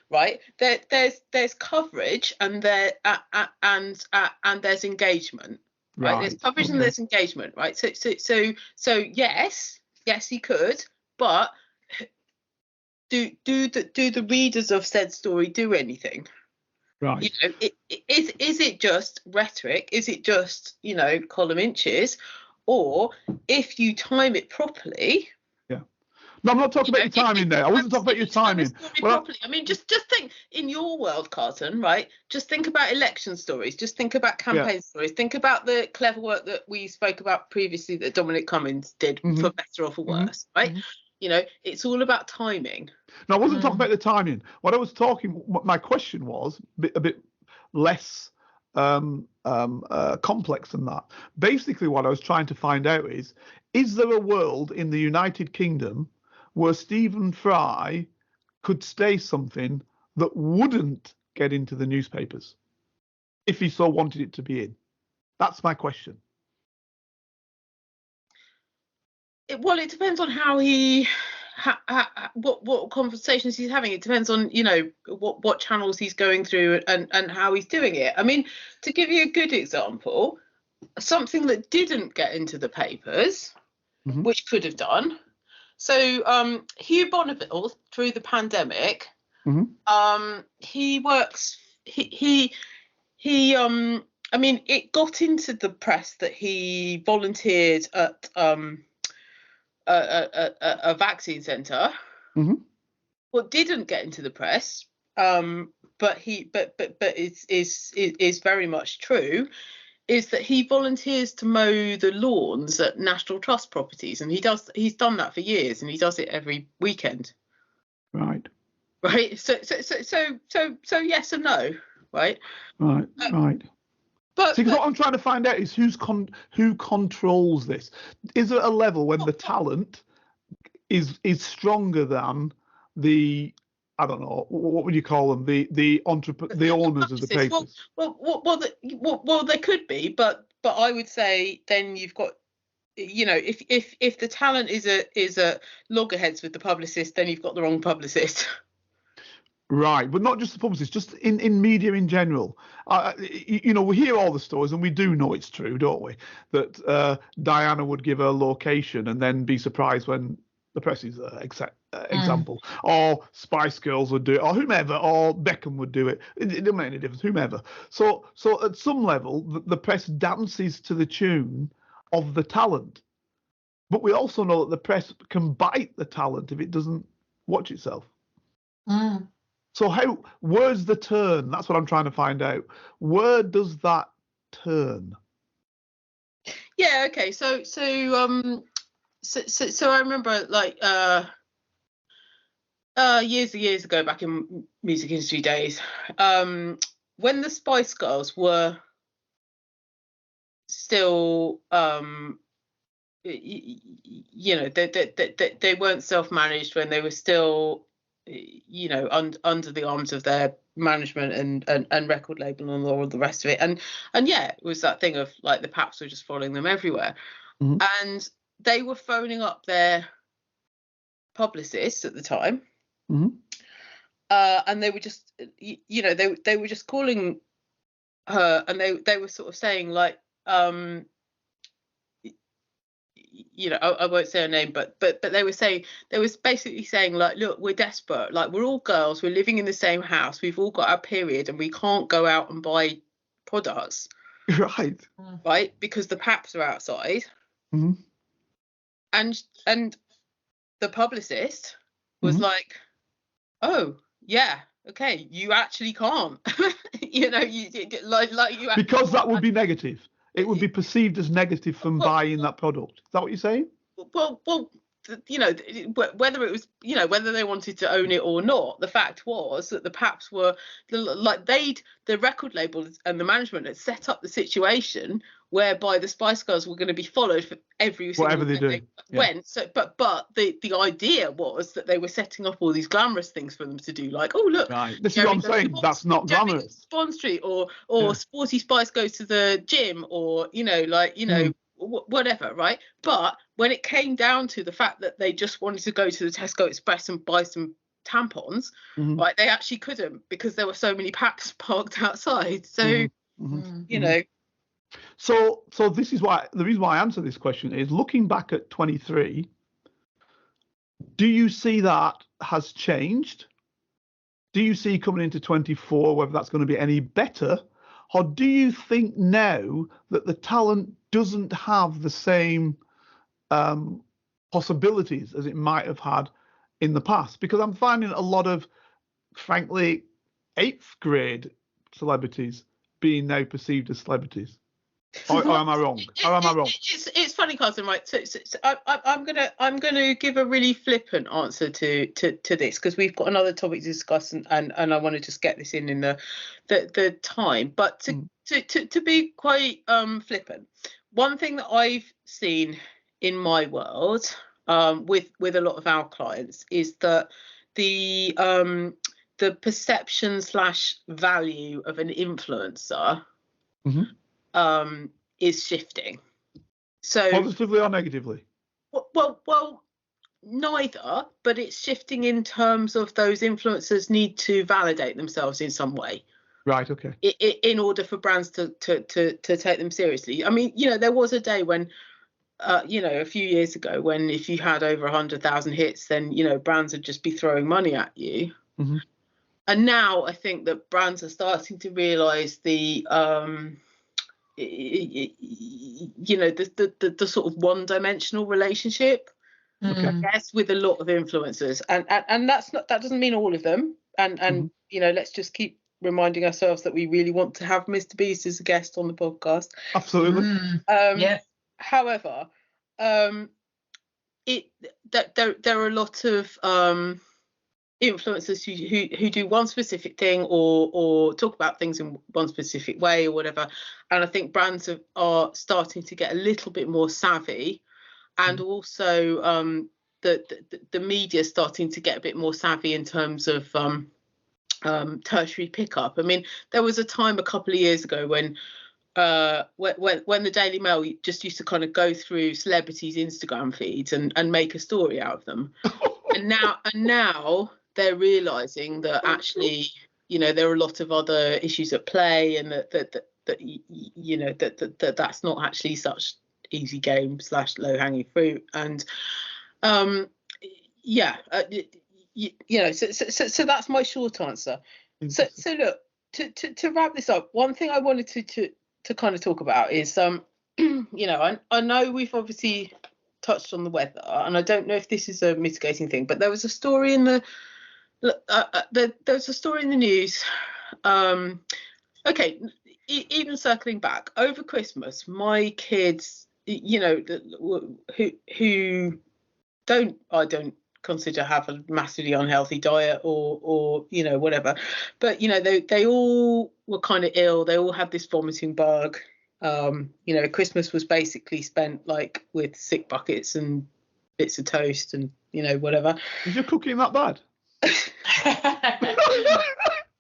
right. There's coverage and there's engagement. Right. There's coverage and there's engagement. Right. So yes, he could. But do the readers of said story do anything? Right. You know, is it just rhetoric? Is it just, you know, column inches? Or if you time it properly. Yeah. No, I'm not talking about your timing there. I wasn't talking about your timing. I mean, just think in your world, Carlton, right? Just think about election stories. Just think about campaign stories. Think about the clever work that we spoke about previously that Dominic Cummings did, for better or for worse, right? Mm-hmm. You know, it's all about timing. No, I wasn't talking about the timing. What I was my question was a bit less complex than that. Basically, what I was trying to find out is there a world in the United Kingdom where Stephen Fry could say something that wouldn't get into the newspapers if he so wanted it to be in? That's my question. Well, it depends on how he, what conversations he's having. It depends on, you know, what channels he's going through and how he's doing it. I mean, to give you a good example, something that didn't get into the papers, which could have done. So Hugh Bonneville, through the pandemic, he works. He I mean, it got into the press that he volunteered at a vaccine centre. What didn't get into the press, but is very much true, is that he volunteers to mow the lawns at National Trust properties, and he's done that for years, and he does it every weekend. Right. So yes and no. Right. But what I'm trying to find out is who controls this. Is there a level when the talent is stronger than the, I don't know, what would you call them, the owners of the papers? Well, there could be, but I would say then you've got, you know, if the talent is a loggerheads with the publicist, then you've got the wrong publicist. Right, but not just the publicists, just in media in general. You know, we hear all the stories, and we do know it's true, don't we? That Diana would give a location and then be surprised when the press is example, or Spice Girls would do it, or whomever, or Beckham would do it. It doesn't make any difference, whomever. So at some level, the press dances to the tune of the talent, but we also know that the press can bite the talent if it doesn't watch itself. So where's the turn? That's what I'm trying to find out. Where does that turn? Yeah. Okay. So I remember, like, years ago, back in music industry days, when the Spice Girls were still they weren't self-managed, when they were still under the arms of their management and record label and all the rest of it, and yeah, it was that thing of like the paps were just following them everywhere. And they were phoning up their publicists at the time, and they were just they were just calling her, and they were sort of saying like I won't say her name, but they was basically saying like, look, we're desperate, like we're all girls, we're living in the same house, we've all got our period, and we can't go out and buy products, right, because the paps are outside. And the publicist was like, oh yeah, okay, you actually can't. You because that would be negative. It would be perceived as negative from buying that product. Is that what you're saying? Well, whether it was, whether they wanted to own it or not, the fact was that the paps were the record label and the management had set up the situation whereby the Spice Girls were going to be followed for every whatever they do. Went. So, but the idea was that they were setting up all these glamorous things for them to do, like, oh look, right, this is what I'm saying. That's not glamorous. Bond Street, or Sporty Spice goes to the gym, or whatever, right? But when it came down to the fact that they just wanted to go to the Tesco Express and buy some tampons, right, they actually couldn't, because there were so many paps parked outside. So So this is why, the reason why I answer this question is, looking back at 23, do you see that has changed? Do you see coming into 24 whether that's going to be any better? Or do you think now that the talent doesn't have the same possibilities as it might have had in the past? Because I'm finding a lot of, frankly, 8th grade celebrities being now perceived as celebrities. Or am I wrong? It's funny, Carson, right? So I'm gonna give a really flippant answer to this, because we've got another topic to discuss, and I want to just get this in the time. But to be quite flippant, one thing that I've seen in my world with a lot of our clients is that the perception / value of an influencer is shifting. So positively or negatively? Well, neither, but it's shifting in terms of those influencers need to validate themselves in some way. Right. Okay. In order for brands to take them seriously. I mean, there was a day when, a few years ago, when if you had over 100,000 hits, then brands would just be throwing money at you. And now I think that brands are starting to realise the the sort of one-dimensional relationship, I guess, with a lot of influencers, and that doesn't mean all of them, and let's just keep reminding ourselves that we really want to have Mr. Beast as a guest on the podcast. Absolutely. However, there are a lot of influencers who do one specific thing, or talk about things in one specific way, or whatever, and I think brands are starting to get a little bit more savvy, and also the media starting to get a bit more savvy in terms of tertiary pickup. I mean, there was a time a couple of years ago when the Daily Mail just used to kind of go through celebrities' Instagram feeds and make a story out of them. and now they're realizing that actually, there are a lot of other issues at play, and that's not actually such easy game / low hanging fruit. And so that's my short answer. So look, to wrap this up, one thing I wanted to kind of talk about is I know we've obviously touched on the weather, and I don't know if this is a mitigating thing, but there was a story in the news. Even circling back over Christmas, my kids, who I don't consider have a massively unhealthy diet or whatever, but they all were kind of ill. They all had this vomiting bug. Christmas was basically spent like with sick buckets and bits of toast and whatever. Is your cooking that bad?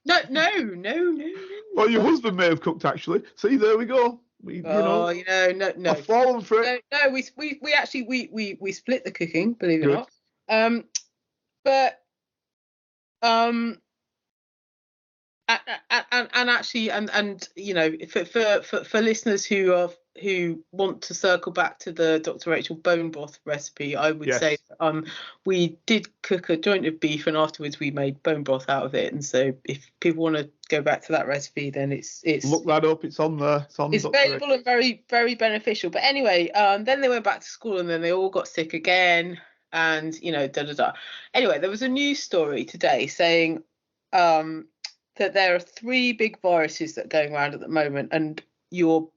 No. Well, your husband may have cooked actually. See, there we go. No. I've fallen for it. No, we actually we split the cooking, believe it or not. For listeners who want to circle back to the Dr. Rachel bone broth recipe, I would say we did cook a joint of beef and afterwards we made bone broth out of it. And so if people want to go back to that recipe, then it's look that up. It's on there. It's available and very, very beneficial. But anyway, then they went back to school and then they all got sick again, and Anyway, there was a news story today saying that there are 3 big viruses that are going around at the moment, and the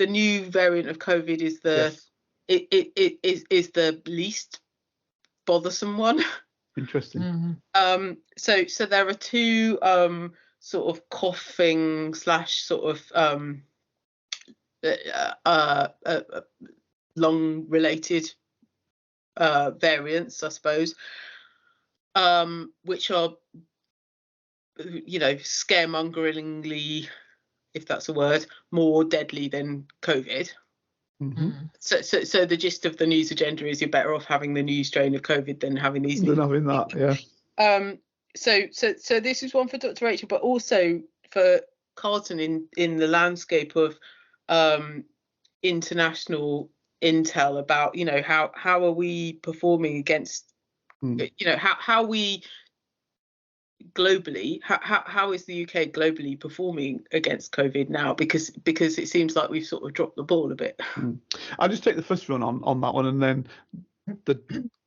new variant of COVID is is the least bothersome one. Interesting. Mm-hmm. So there are 2 sort of coughing / sort of lung related variants, I suppose, which are scaremongeringly, if that's a word, more deadly than COVID. Mm-hmm. So the gist of the news agenda is you're better off having the new strain of COVID than having these. Than having that, yeah. So this is one for Dr. Rachel, but also for Carlton in the landscape of international intel about how are we performing against how we globally, how is the UK globally performing against COVID now? Because it seems like we've sort of dropped the ball a bit. I'll just take the first run on that one, and then the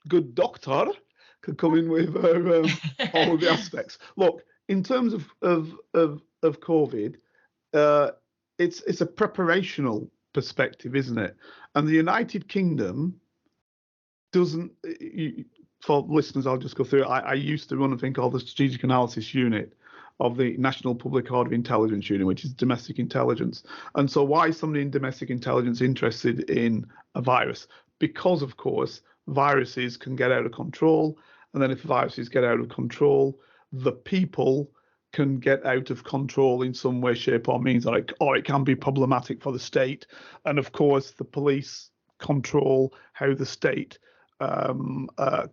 good doctor could come in with all of the aspects. Look, in terms of COVID, it's a preparational perspective, isn't it? And the United Kingdom doesn't. For listeners, I'll just go through it. I used to run a thing called the Strategic Analysis Unit of the National Public Order Intelligence Unit, which is domestic intelligence. And so why is somebody in domestic intelligence interested in a virus? Because, of course, viruses can get out of control. And then if viruses get out of control, the people can get out of control in some way, shape or means, or it can be problematic for the state. And, of course, the police control how the state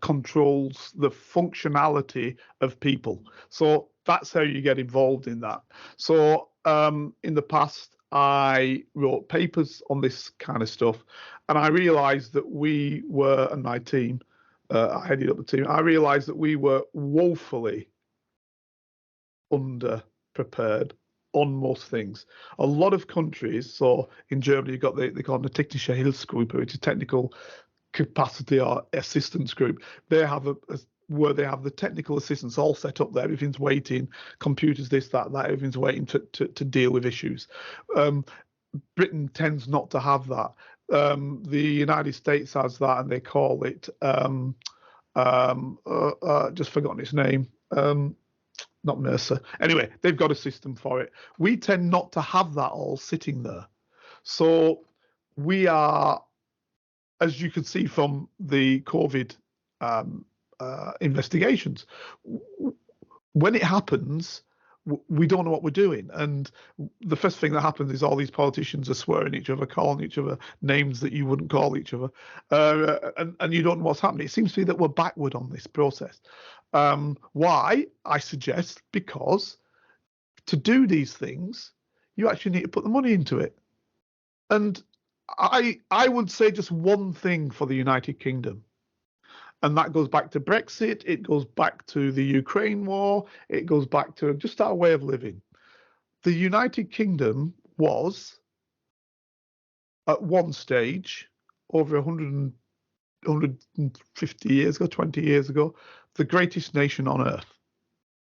controls the functionality of people. So that's how you get involved in that. So in the past, I wrote papers on this kind of stuff, and I realized that we were, and my team, I headed up the team, I realized that we were woefully under-prepared on most things. A lot of countries, so in Germany, you've got they call them the Technische Hilfsgruppe, which is technical capacity or assistance group. They have where they have the technical assistance all set up there. Everything's waiting, computers, this, that, everything's waiting to deal with issues. Britain tends not to have that. The United States has that, and they call it just forgotten its name. Not Mercer. Anyway, they've got a system for it. We tend not to have that all sitting there. So we are, as you can see from the COVID investigations, when it happens, we don't know what we're doing. And the first thing that happens is all these politicians are swearing each other, calling each other names that you wouldn't call each other. And you don't know what's happening. It seems to be that we're backward on this process. Why? I suggest because to do these things, you actually need to put the money into it. And I would say just one thing for the United Kingdom, and that goes back to Brexit, it goes back to the Ukraine war, it goes back to just our way of living. The United Kingdom was, at one stage, over 150 years ago, 20 years ago, the greatest nation on earth.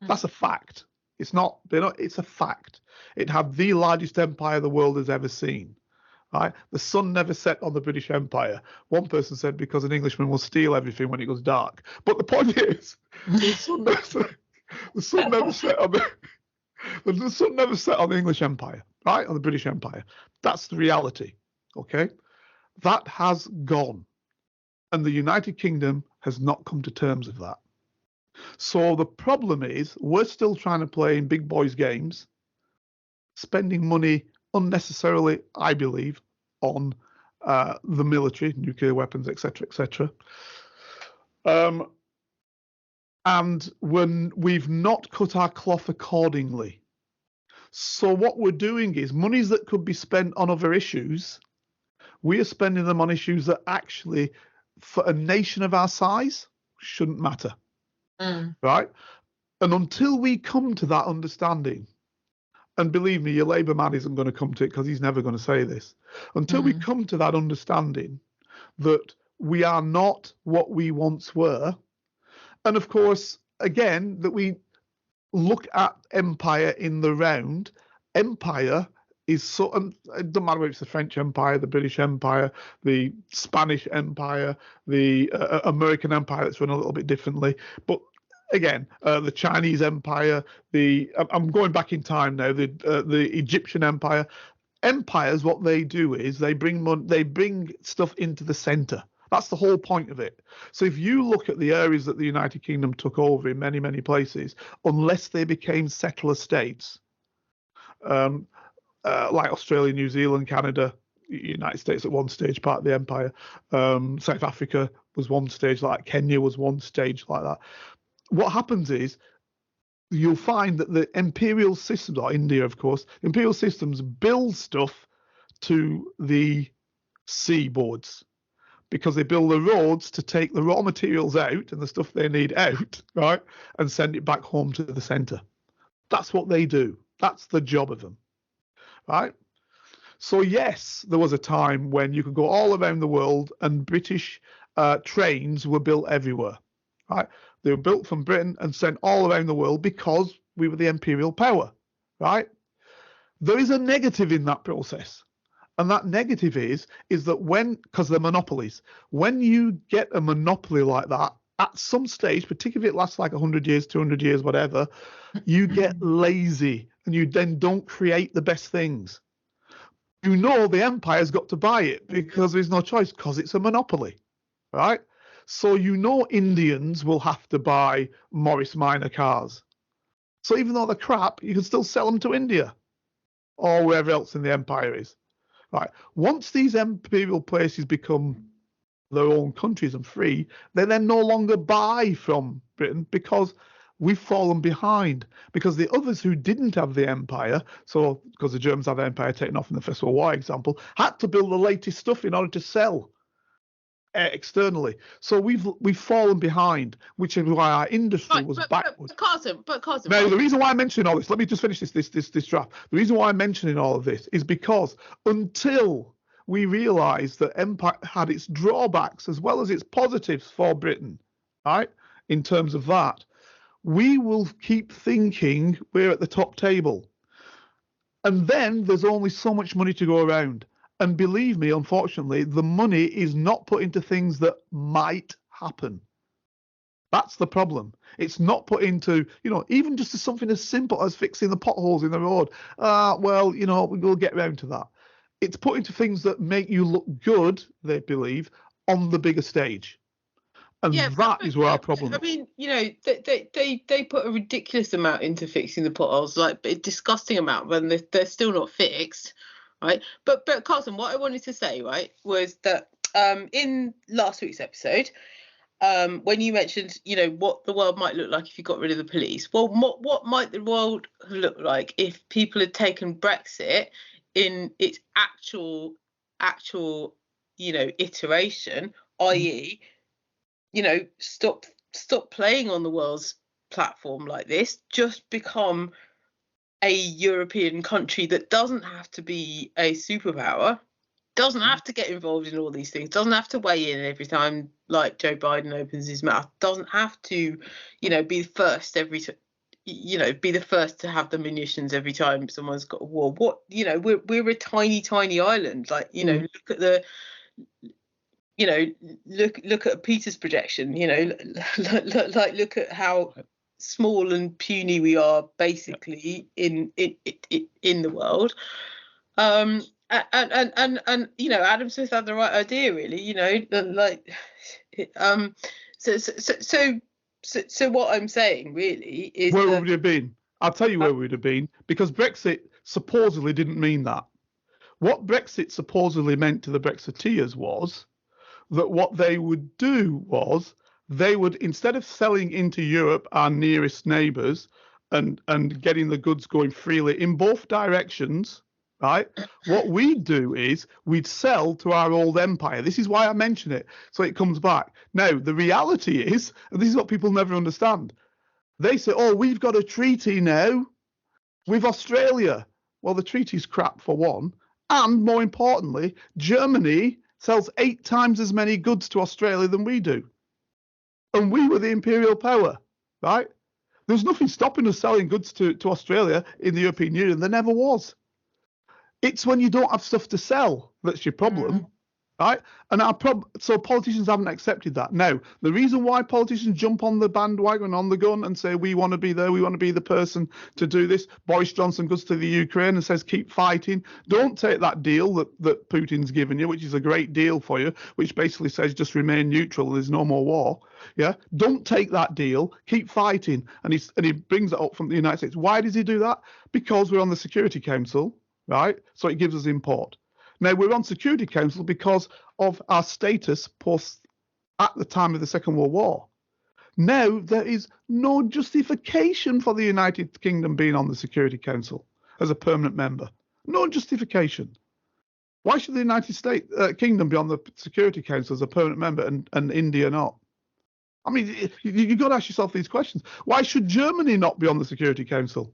That's a fact. It's not, it's a fact. It had the largest empire the world has ever seen. Right? The sun never set on the British Empire. One person said because an Englishman will steal everything when it goes dark. But the point is, the sun never set on the English Empire. right, or the British Empire. That's the reality, okay? That has gone, and the United Kingdom has not come to terms with that. So the problem is we're still trying to play in big boys games, spending money unnecessarily, I believe, on the military, nuclear weapons, etc., etc. And when we've not cut our cloth accordingly. So what we're doing is monies that could be spent on other issues, we are spending them on issues that actually, for a nation of our size, shouldn't matter. Right? And until we come to that understanding, and believe me, your Labour man isn't going to come to it because he's never going to say this. Until we come to that understanding that we are not what we once were, and of course, again, that we look at empire in the round. Empire is so, and it doesn't matter whether it's the French Empire, the British Empire, the Spanish Empire, the American Empire that's run a little bit differently. But again, the Chinese Empire, I'm going back in time now, the Egyptian Empire. Empires, what they do is they bring stuff into the center. That's the whole point of it. So if you look at the areas that the United Kingdom took over in many, many places, unless they became settler states, like Australia, New Zealand, Canada, United States at one stage, part of the empire, South Africa was one stage like that, Kenya was one stage like that. What happens is you'll find that the imperial systems, or India, of course, imperial systems build stuff to the seaboards, because they build the roads to take the raw materials out and the stuff they need out, right, and send it back home to the center. That's what they do. That's the job of them, right? So yes, there was a time when you could go all around the world and British trains were built everywhere, right? They were built from Britain and sent all around the world because we were the imperial power, right? There is a negative in that process. And that negative is that because they're monopolies, when you get a monopoly like that, at some stage, particularly if it lasts like 100 years, 200 years, whatever, you get lazy and you then don't create the best things. You know the empire's got to buy it because there's no choice, because it's a monopoly, right? So you know Indians will have to buy Morris Minor cars. So even though they're crap, you can still sell them to India or wherever else in the empire is. Right. Once these imperial places become their own countries and free, they then no longer buy from Britain because we've fallen behind. Because the others who didn't have the empire, so because the Germans had the empire taken off in the First World War example, had to build the latest stuff in order to sell externally. So we've fallen behind, which is why our industry was backwards. But Carson. Now, the reason why I'm mentioning all this, let me just finish this draft. The reason why I'm mentioning all of this is because until we realised that empire had its drawbacks as well as its positives for Britain, right, in terms of that, we will keep thinking we're at the top table. And then there's only so much money to go around. And believe me, unfortunately, the money is not put into things that might happen. That's the problem. It's not put into, even just something as simple as fixing the potholes in the road. We'll get around to that. It's put into things that make you look good, they believe, on the bigger stage. And that is where our problem is. I mean, they put a ridiculous amount into fixing the potholes, like a disgusting amount, when they're still not fixed. Right, but Carson, what I wanted to say, right, was that in last week's episode, when you mentioned, what the world might look like if you got rid of the police. Well, what might the world look like if people had taken Brexit in its actual, iteration, i.e., stop playing on the world's platform like this, just become a European country that doesn't have to be a superpower, doesn't have to get involved in all these things, doesn't have to weigh in every time like Joe Biden opens his mouth, doesn't have to, be the first be the first to have the munitions every time someone's got a war. What, we're a tiny island. Like, look at the, look at Peter's projection, look at how small and puny we are basically in the world. And you know, Adam Smith had the right idea, really. You know, like, so what I'm saying really is Where that would we have been? I'll tell you where we would have been, because Brexit supposedly didn't mean that. What Brexit supposedly meant to the Brexiteers was that what they would do was they would, instead of selling into Europe, our nearest neighbours, and getting the goods going freely in both directions, right? What we'd do is we'd sell to our old empire. This is why I mention it, so it comes back. Now, the reality is, and this is what people never understand, they say, oh, we've got a treaty now with Australia. Well, the treaty's crap, for one. And more importantly, Germany sells 8 times as many goods to Australia than we do. And we were the imperial power, right? There's nothing stopping us selling goods to Australia in the European Union. There never was. It's when you don't have stuff to sell that's your problem, right? And so politicians haven't accepted that. Now, the reason why politicians jump on the bandwagon, on the gun, and say we want to be there, we want to be the person to do this. Boris Johnson goes to the Ukraine and says keep fighting. Don't take that deal that Putin's given you, which is a great deal for you, which basically says just remain neutral, there's no more war. Yeah, don't take that deal, keep fighting. And he brings it up from the United States. Why does he do that? Because we're on the Security Council, right? So it gives us import. Now, we're on Security Council because of our status post at the time of the Second World War. Now, there is no justification for the United Kingdom being on the Security Council as a permanent member. No justification. Why should the United States Kingdom be on the Security Council as a permanent member and India not? I mean, you've got to ask yourself these questions. Why should Germany not be on the Security Council?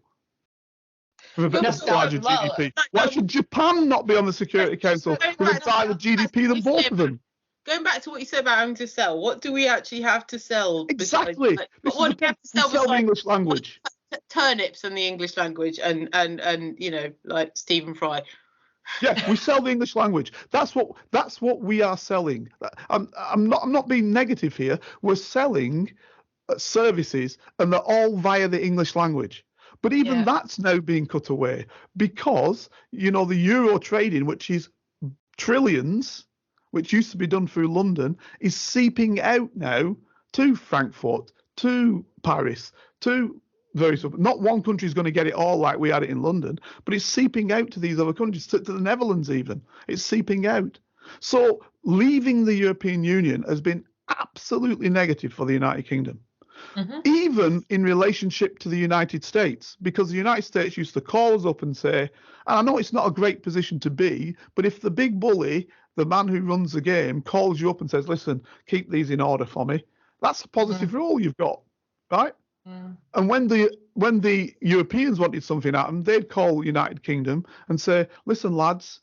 With a bit of larger GDP. Why should Japan not be on the Security Council with a higher GDP than both of them? Going back to what you said about having to sell, what do we actually have to sell? Exactly. But what do we have to sell? We sell the English language. Turnips and the English language, and you know, like Stephen Fry. Yeah, we sell the English language. That's what we are selling. I'm not being negative here. We're selling services, and they're all via the English language. But even that's now being cut away because, you know, the euro trading, which is trillions, which used to be done through London, is seeping out now to Frankfurt, to Paris, to various. Not one country is going to get it all like we had it in London, but it's seeping out to these other countries, to the Netherlands even. It's seeping out. So leaving the European Union has been absolutely negative for the United Kingdom. Even in relationship to the United States, because the United States used to call us up and say, and I know it's not a great position to be, but if the big bully, the man who runs the game, calls you up and says, listen, keep these in order for me, that's a positive role you've got, right? And when the Europeans wanted something out of them, they'd call United Kingdom and say, listen, lads,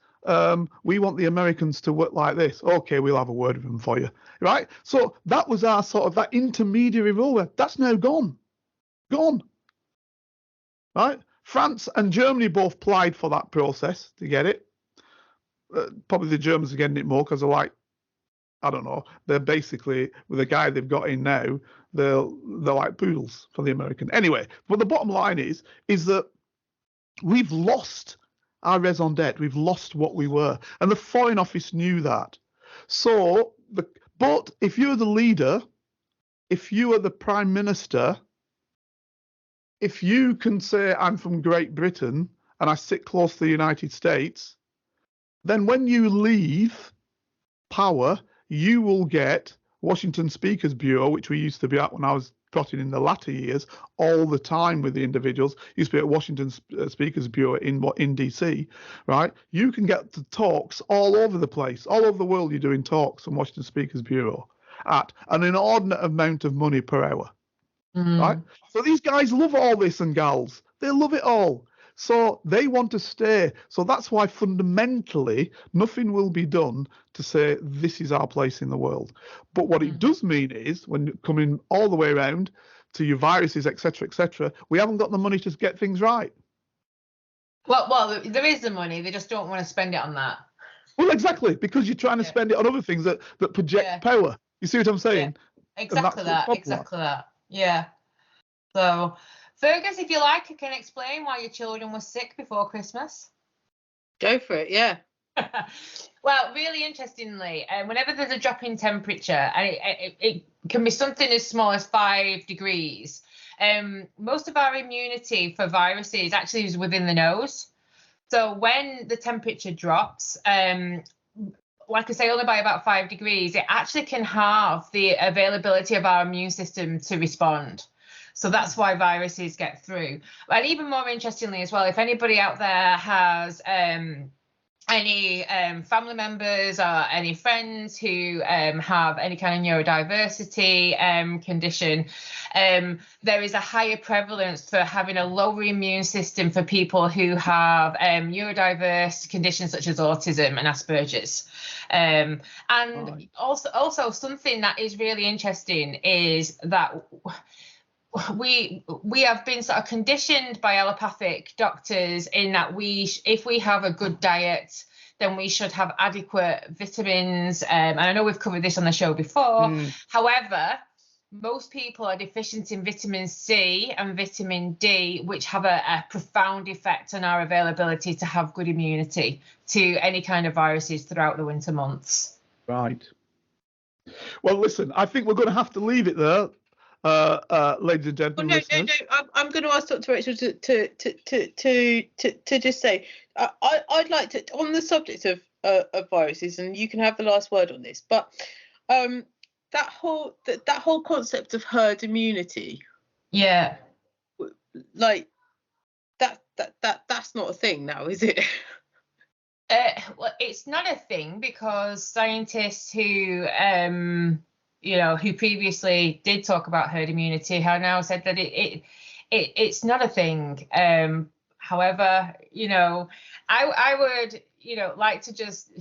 we want the Americans to work like this. Okay, we'll have a word with them for you, right? So that was our sort of that intermediary role. That's now gone, right? France and Germany both applied for that process to get it. Probably the Germans are getting it more because they're like, I don't know. They're basically, with the guy they've got in now, they're like poodles for the American. Anyway, but the bottom line is that we've lost our raison d'etre. We've lost what we were, and the Foreign Office knew that. So, but if you're the leader, if you are the Prime Minister, if you can say I'm from Great Britain and I sit close to the United States, then when you leave power, you will get Washington Speakers Bureau, which we used to be at when I was plotting in the latter years, all the time with the individuals. Used to be at Washington Speakers Bureau in DC, right? You can get the talks all over the place, all over the world. You're doing talks on Washington Speakers Bureau at an inordinate amount of money per hour, right? So these guys love all this, and gals, they love it all. So they want to stay. So that's why fundamentally nothing will be done to say this is our place in the world. But what it does mean is, when coming all the way around to your viruses, etc., we haven't got the money to get things right. Well, there is the money. They just don't want to spend it on that. Well, exactly, because you're trying to spend it on other things that project power. You see what I'm saying? Yeah. Exactly that. Yeah. So, Fergus, if you like, I can explain why your children were sick before Christmas. Go for it, yeah. Well, really interestingly, whenever there's a drop in temperature, and it can be something as small as 5 degrees, most of our immunity for viruses actually is within the nose. So when the temperature drops, like I say, only by about 5 degrees, it actually can halve the availability of our immune system to respond. So that's why viruses get through. And even more interestingly as well, if anybody out there has any family members or any friends who have any kind of neurodiversity condition, there is a higher prevalence for having a lower immune system for people who have neurodiverse conditions such as autism and Asperger's. And also something that is really interesting is that we have been sort of conditioned by allopathic doctors in that if we have a good diet, then we should have adequate vitamins. And I know we've covered this on the show before. However, most people are deficient in vitamin C and vitamin D, which have a profound effect on our availability to have good immunity to any kind of viruses throughout the winter months. Right. Well, listen, I think we're going to have to leave it there. Ladies and gentlemen, no. I'm going to ask Dr. Rachel to just say, I'd like to, on the subject of viruses, and you can have the last word on this, but that whole concept of herd immunity, like that's not a thing now, is it? Well, it's not a thing because scientists who who previously did talk about herd immunity have now said that it's not a thing. However, I would, like to just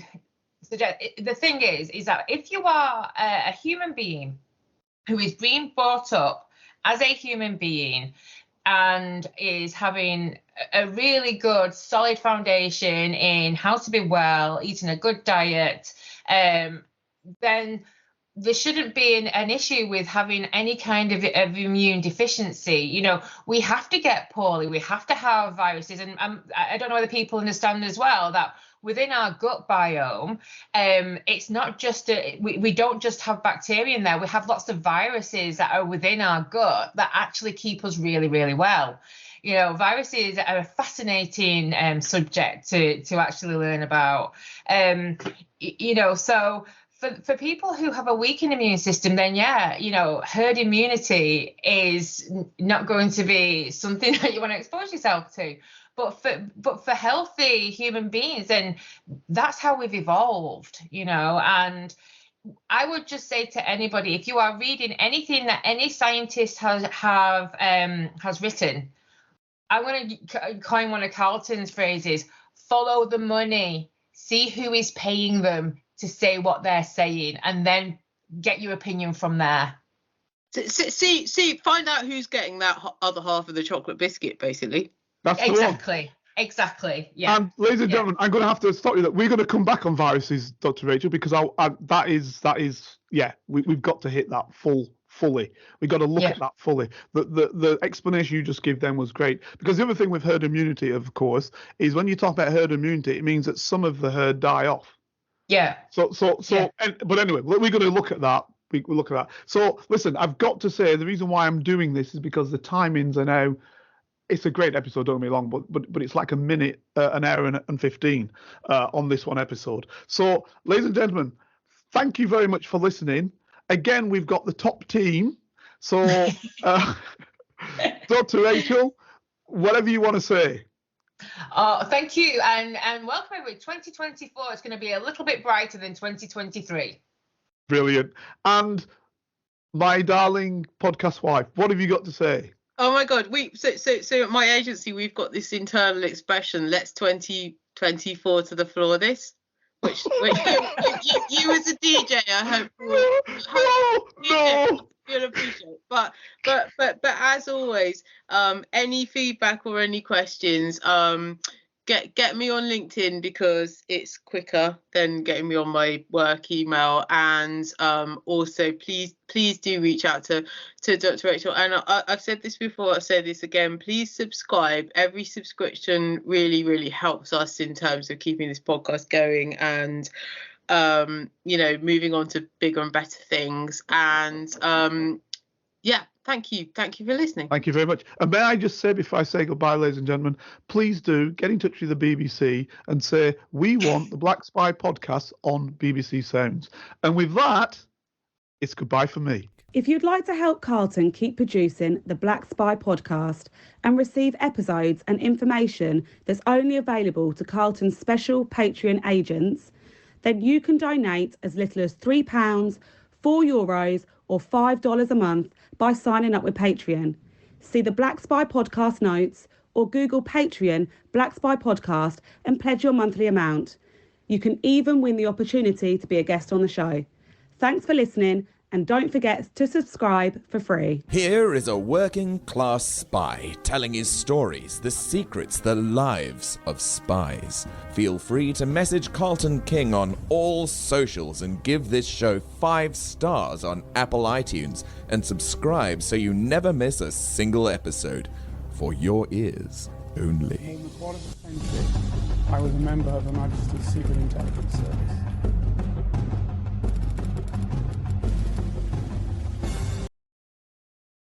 suggest, the thing is that if you are a human being who is being brought up as a human being and is having a really good solid foundation in how to be well, eating a good diet, then there shouldn't be an issue with having any kind of immune deficiency. We have to get poorly, we have to have viruses, and I don't know whether people understand as well that within our gut biome, it's not just we don't just have bacteria in there, we have lots of viruses that are within our gut that actually keep us really, really well. Viruses are a fascinating subject to actually learn about. So for people who have a weakened immune system, then herd immunity is not going to be something that you want to expose yourself to. But for healthy human beings, then that's how we've evolved, and I would just say to anybody, if you are reading anything that any scientist has written, I want to coin one of Carlton's phrases: follow the money, see who is paying them to say what they're saying, and then get your opinion from there. See, find out who's getting that other half of the chocolate biscuit, basically. That's Exactly. Yeah. And ladies and gentlemen, I'm going to have to stop you. That we're going to come back on viruses, Dr. Rachel, because that is we've got to hit that fully. We've got to look at that fully. The explanation you just gave then was great, because the other thing with herd immunity, of course, is when you talk about herd immunity, it means that some of the herd die off. Yeah. But anyway, we're going to look at that. We'll look at that. So listen, I've got to say the reason why I'm doing this is because the timings are now. It's a great episode, don't get me wrong, but it's like a minute, an hour and 15 on this one episode. So, ladies and gentlemen, thank you very much for listening. Again, we've got the top team. So, Dr. Rachel, whatever you want to say. Thank you, and welcome everybody. 2024 is going to be a little bit brighter than 2023. Brilliant. And my darling podcast wife, what have you got to say? Oh my God, so at my agency we've got this internal expression: "Let's 2024 to the floor this," which you as a DJ, I hope you'll appreciate. But as always, any feedback or any questions, get me on LinkedIn because it's quicker than getting me on my work email. And also please do reach out to Dr. Rachel. And I've said this before, I'll say this again, please subscribe. Every subscription really helps us in terms of keeping this podcast going and moving on to bigger and better things. And thank you for listening. Thank you very much. And may I just say, before I say goodbye, ladies and gentlemen, please do get in touch with the BBC and say, we want the Black Spy podcast on BBC Sounds. And with that, it's goodbye for me. If you'd like to help Carlton keep producing the Black Spy podcast and receive episodes and information that's only available to Carlton's special Patreon agents, then you can donate as little as £3, €4 or $5 a month by signing up with Patreon. See the Black Spy podcast notes or Google Patreon Black Spy podcast and pledge your monthly amount. You can even win the opportunity to be a guest on the show. Thanks for listening, and don't forget to subscribe for free. Here is a working class spy telling his stories, the secrets, the lives of spies. Feel free to message Carlton King on all socials and give this show 5 stars on Apple iTunes and subscribe so you never miss a single episode. For your ears only. More than a quarter of a century, I was a member of Her Majesty's Secret Intelligence Service.